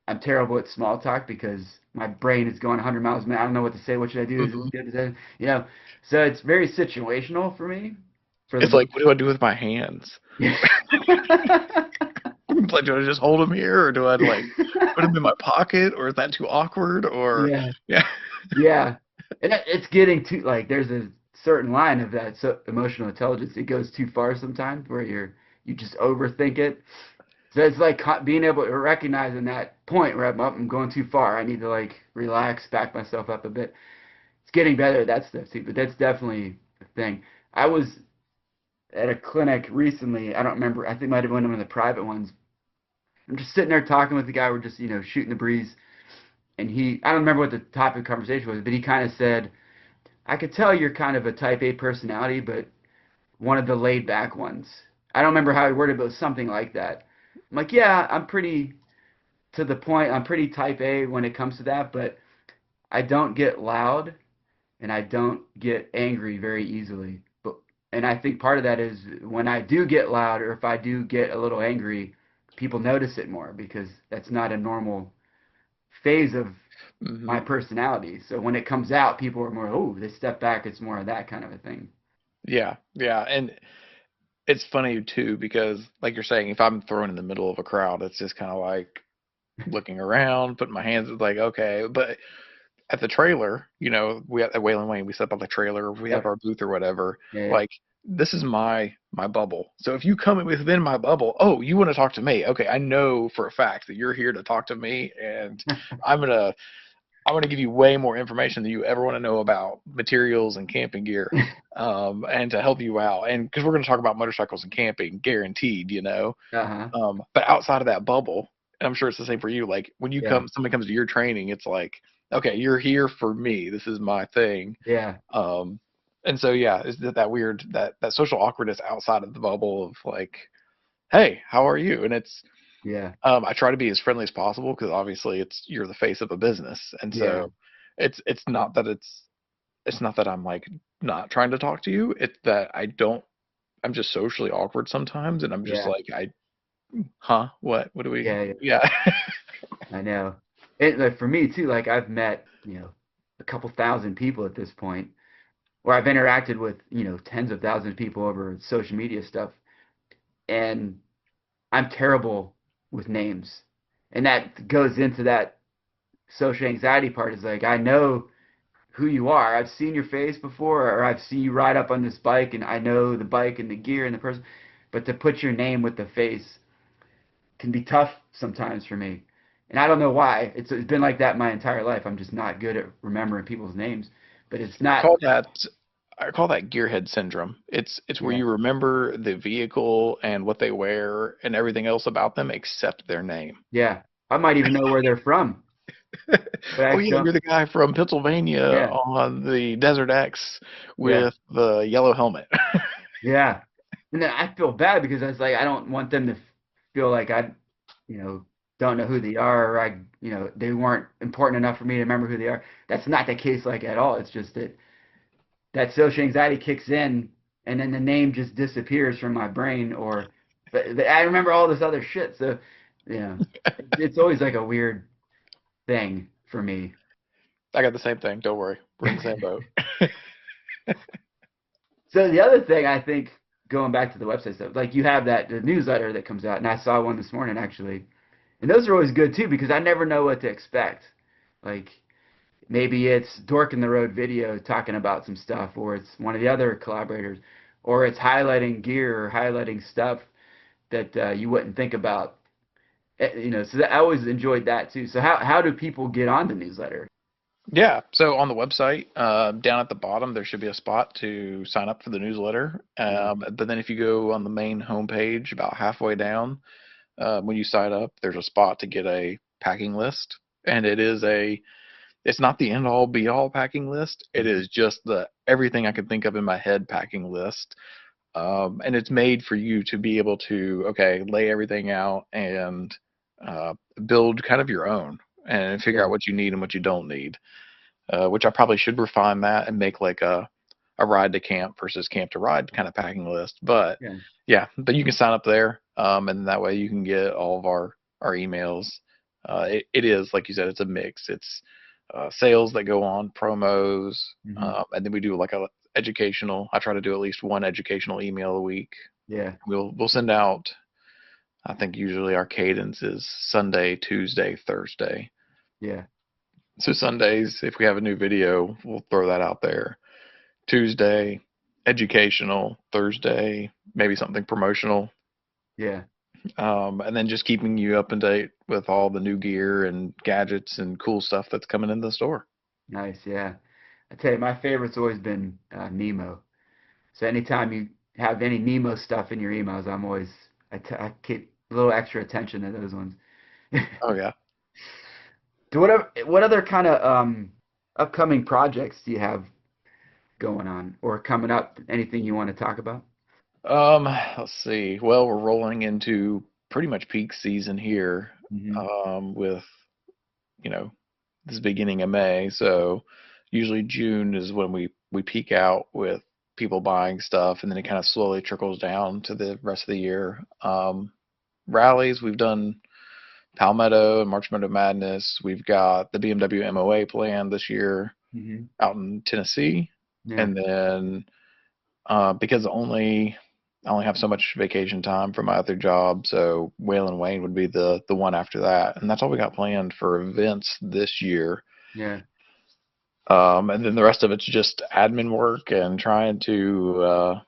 I'm terrible at small talk because my brain is going 100 miles a minute. I don't know what to say. What should I do? Is this Mhm. good? Is that, so it's very situational for me, for the It's like, most. what do I do with my hands? Yeah. Like, do I just hold them here, or do I like put them in my pocket, or is that too awkward? Or Yeah. yeah. Yeah. And it's getting too like there's a certain line of that emotional intelligence. It goes too far sometimes where you just overthink it. So it's like being able to recognize in that point where I'm going too far. I need to like relax, back myself up a bit. It's getting better at that stuff too, but that's definitely a thing. I was at a clinic recently. I don't remember. I think it might have been one of the private ones. I'm just sitting there talking with the guy. We're just shooting the breeze, and I don't remember what the topic of conversation was, but he kind of said, "I could tell you're kind of a Type A personality, but one of the laid back ones." I don't remember how he worded it, but it was something like that. I'm like, yeah, I'm pretty to the point. I'm pretty Type A when it comes to that, but I don't get loud and I don't get angry very easily. And I think part of that is when I do get loud or if I do get a little angry, people notice it more because that's not a normal phase of Hmm. my personality. So when it comes out, people are more, oh, they step back. It's more of that kind of a thing. Yeah, yeah, and it's funny too because, like you're saying, if I'm thrown in the middle of a crowd, it's just kind of like looking around, putting my hands like, okay, but at the trailer, we at Whalen Wayne, we set up on the trailer, we have Yep. our booth or whatever. Yeah. Like, this is my bubble. So if you come within my bubble, oh, you want to talk to me? Okay, I know for a fact that you're here to talk to me, and I'm gonna give you way more information than you ever want to know about materials and camping gear, and to help you out. And because we're going to talk about motorcycles and camping, guaranteed. Uh-huh. But outside of that bubble, and I'm sure it's the same for you. Like when Yeah. somebody comes to your training, it's like, okay, you're here for me. This is my thing. Yeah. And so yeah, is that weird that social awkwardness outside of the bubble of like, hey, how are you? And it's Yeah. I try to be as friendly as possible because obviously you're the face of a business, and Yeah. so it's not that it's not that I'm like not trying to talk to you. It's that I'm just socially awkward sometimes, and I'm just Yeah. like what do we Yeah. yeah. I know. Like for me too, like I've met, a couple thousand people at this point, or I've interacted with, tens of thousands of people over social media stuff, and I'm terrible with names. And that goes into that social anxiety part is like I know who you are. I've seen your face before, or I've seen you ride up on this bike, and I know the bike and the gear and the person. But to put your name with the face can be tough sometimes for me. And I don't know why. It's been like that my entire life. I'm just not good at remembering people's names. But it's I not, call that I call that gearhead syndrome. It's where yeah, you remember the vehicle and what they wear and everything else about them except their name. yeah. I might even know where they're from, but I Oh just yeah, don't. you're the guy from Pennsylvania Yeah, on the Desert X yeah, with the yellow helmet. yeah. And then I feel bad because I was like, I don't want them to feel like I, you know, don't know who they are, or they weren't important enough for me to remember who they are. That's not the case, like at all. It's just that social anxiety kicks in, and then the name just disappears from my brain, but I remember all this other shit. So, yeah, it's always like a weird thing for me. I got the same thing. Don't worry, we're in the same boat. So the other thing I think, going back to the website stuff, like you have the newsletter that comes out, and I saw one this morning actually, and those are always good too because I never know what to expect. Like maybe it's Dork in the Road video talking about some stuff, or it's one of the other collaborators, or it's highlighting gear or highlighting stuff that you wouldn't think about. So I always enjoyed that too. So how do people get on the newsletter? Yeah, so on the website, down at the bottom, there should be a spot to sign up for the newsletter. Yeah, But then if you go on the main homepage, about halfway down, when you sign up, there's a spot to get a packing list, and it's not the end all be all packing list. It mhm, is just the everything I could think of in my head packing list. And it's made for you to be able to, okay, lay everything out and uh, build kind of your own and figure yeah, out what you need and what you don't need. Which I probably should refine that and make like a ride to camp versus camp to ride kind of packing list. But yeah, yeah, but you can sign up there, and that way you can get all of our emails. It is like you said, it's a mix. It's sales that go on, promos, hmm, and then we do like a educational. I try to do at least one educational email a week. yeah, We'll send out. I think usually our cadence is Sunday, Tuesday, Thursday. yeah, So Sundays, if we have a new video, we'll throw that out there. Tuesday, educational. Thursday, maybe something promotional. yeah. And then just keeping you up to date with all the new gear and gadgets and cool stuff that's coming in the store. Nice, yeah. I tell you, my favorite's always been Nemo. So anytime you have any Nemo stuff in your emails, I keep a little extra attention to those ones. Oh yeah. What other kind of upcoming projects do you have going on or coming up? Anything you want to talk about? Let's see. Well, we're rolling into pretty much peak season here, Hmm. with you know this beginning of May. So usually June is when we peak out with people buying stuff, and then it kind of slowly trickles down to the rest of the year. Rallies, we've done Palmetto and March Meadow Madness. We've got the BMW MOA planned this year Hmm. out in Tennessee, Yeah, and then because I only have so much vacation time for my other job, so Whalen Wayne would be the one after that, and that's all we got planned for events this year. yeah. And then the rest of it's just admin work and trying to,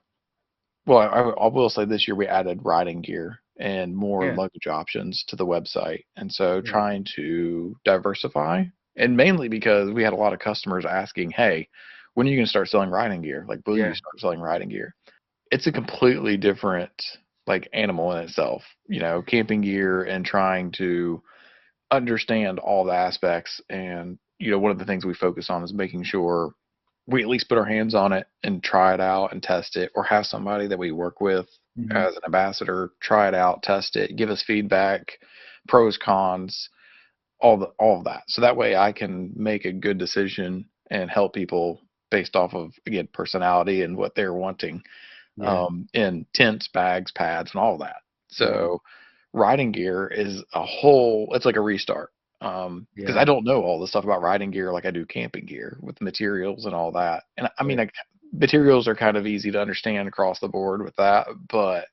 well, I will say this year we added riding gear and more Yeah, luggage options to the website. And so yeah, trying to diversify, and mainly because we had a lot of customers asking, hey, when are you going to start selling riding gear? Like, will you yeah, start selling riding gear? It's a completely different like animal in itself, camping gear and trying to understand all the aspects. And, one of the things we focus on is making sure we at least put our hands on it and try it out and test it, or have somebody that we work with hmm, as an ambassador try it out, test it, give us feedback, pros, cons, all of that. So that way I can make a good decision and help people based off of, again, personality and what they're wanting, yeah, in tents, bags, pads, and all that. yeah, So riding gear is it's like a restart. Because I yeah, don't know all the stuff about riding gear like I do camping gear with materials and all that. And I mean, yeah, like, materials are kind of easy to understand across the board with that, but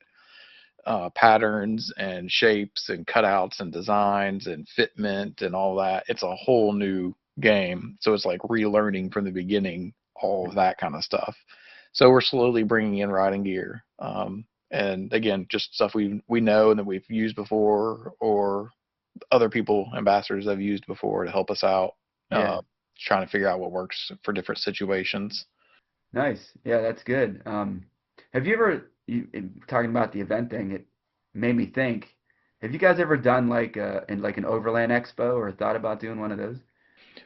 patterns and shapes and cutouts and designs and fitment and all that, it's a whole new game. So it's like relearning from the beginning all of that kind of stuff. So we're slowly bringing in riding gear, and again, just stuff we know and that we've used before, or other people, ambassadors, have used before to help us out, yeah. uh, trying to figure out what works for different situations. Nice. Yeah, that's good. Have you ever, talking about the event thing, it made me think, have you guys ever done like an Overland Expo or thought about doing one of those?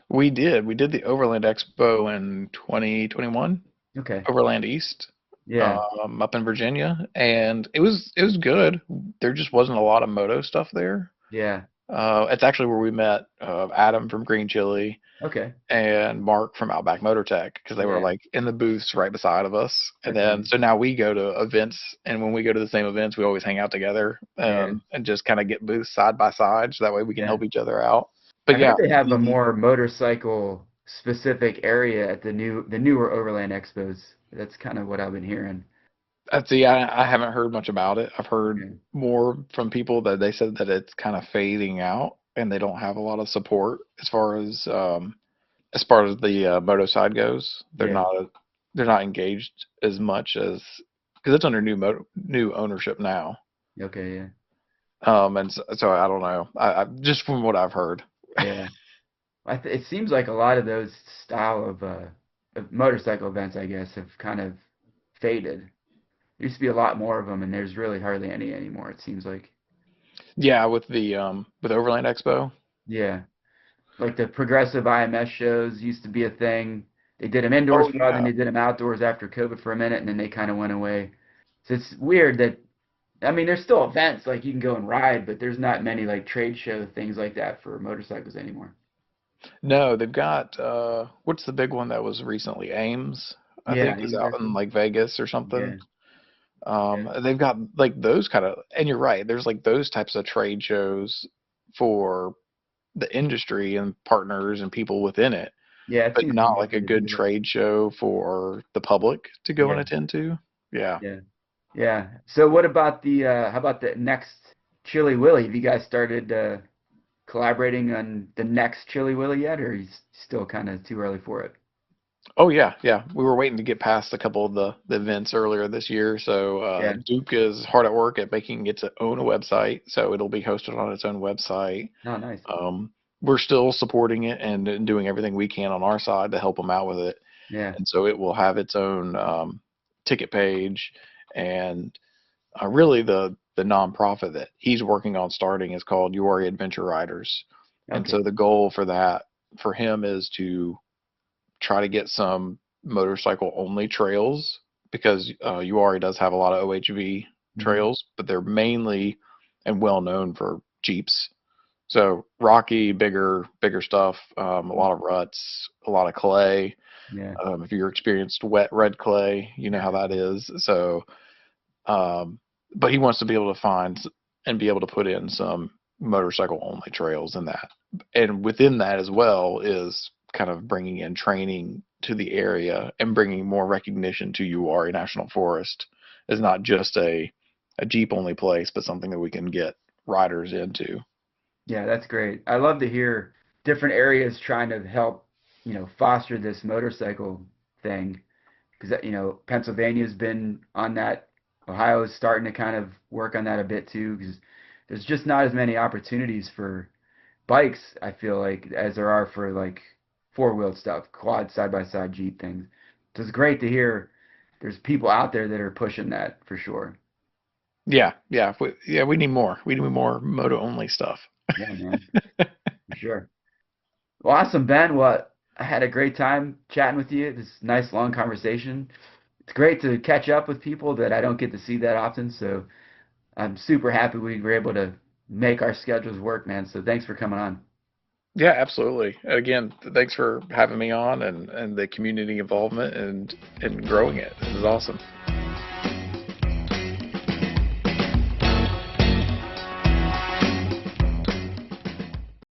We did the Overland Expo in 2021, Okay. Overland East, Yeah. up in Virginia, and it was good. There just wasn't a lot of moto stuff there. Yeah. It's actually where we met Adam from Green Chili Okay. and Mark from Outback Motor Tech, because they were Yeah. like in the booths right beside of us. And That's then neat. so now we go to events, and when we go to the same events, we always hang out together, Yeah. and just kind of get booths side by side, so that way we can Yeah. help each other out. But I've yeah, heard they have a more motorcycle specific area at the newer Overland Expos. That's kind of what I've been hearing. I haven't heard much about it. I've heard Yeah. more from people that they said that it's kind of fading out and they don't have a lot of support as far as the moto side goes. Yeah. They're not engaged as much as, because it's under new ownership now. Okay. Yeah. And so I don't know. I just from what I've heard. Yeah. It seems like a lot of those style of motorcycle events, I guess, have kind of faded. There used to be a lot more of them, and there's really hardly any anymore, it seems like. Yeah, with Overland Expo. Yeah. Like the progressive IMS shows used to be a thing. They did them indoors Oh for a while, then yeah. they did them outdoors after COVID for a minute, and then they kind of went away. So it's weird that, I mean, there's still events, like you can go and ride, but there's not many like trade show things like that for motorcycles anymore. No, they've got what's the big one that was recently? Ames, I Yeah, think, is Ames out in Expo. like Vegas or something. Yeah. Yeah. They've got like those kind of, and you're right, there's like those types of trade shows for the industry and partners and people within it, Yeah, it but seems to be not like a mostly to do good that. trade show for the public to go and Yeah. attend to. Yeah. Yeah. Yeah. So what about how about the next Chili Willy? Have you guys started collaborating on the next Chili Willy yet, or is still kind of too early for it? Oh yeah, yeah. We were waiting to get past a couple of the events earlier this year. So Yeah. Duke is hard at work at making its own website, so it'll be hosted on its own website. Oh, nice. We're still supporting it and doing everything we can on our side to help them out with it. Yeah. And so it will have its own ticket page, and really the nonprofit that he's working on starting is called Uari Adventure Riders. And Okay. so the goal for that for him is to try to get some motorcycle only trails, because Uari does have a lot of OHV Hmm. trails, but they're mainly and well known for Jeeps. So rocky, bigger stuff, a lot of ruts, a lot of clay. Yeah. If you're experienced wet red clay, you know how that is. So, um, but he wants to be able to find and be able to put in some motorcycle only trails in that. And within that as well is kind of bringing in training to the area and bringing more recognition to Uwharrie National Forest as not just a Jeep only place, but something that we can get riders into. Yeah, that's great. I love to hear different areas trying to help. foster this motorcycle thing, because Pennsylvania's been on that. Ohio is starting to kind of work on that a bit too, because there's just not as many opportunities for bikes, I feel like, as there are for like four-wheeled stuff, quad, side-by-side Jeep things. So it's great to hear there's people out there that are pushing that for sure. We need more. We need more moto only stuff. Yeah, man, for sure. Well, awesome, Ben. Well, I had a great time chatting with you. This nice long conversation. It's great to catch up with people that I don't get to see that often. So I'm super happy we were able to make our schedules work, man. So thanks for coming on. Yeah, absolutely. Again, thanks for having me on and the community involvement and growing it. This is awesome.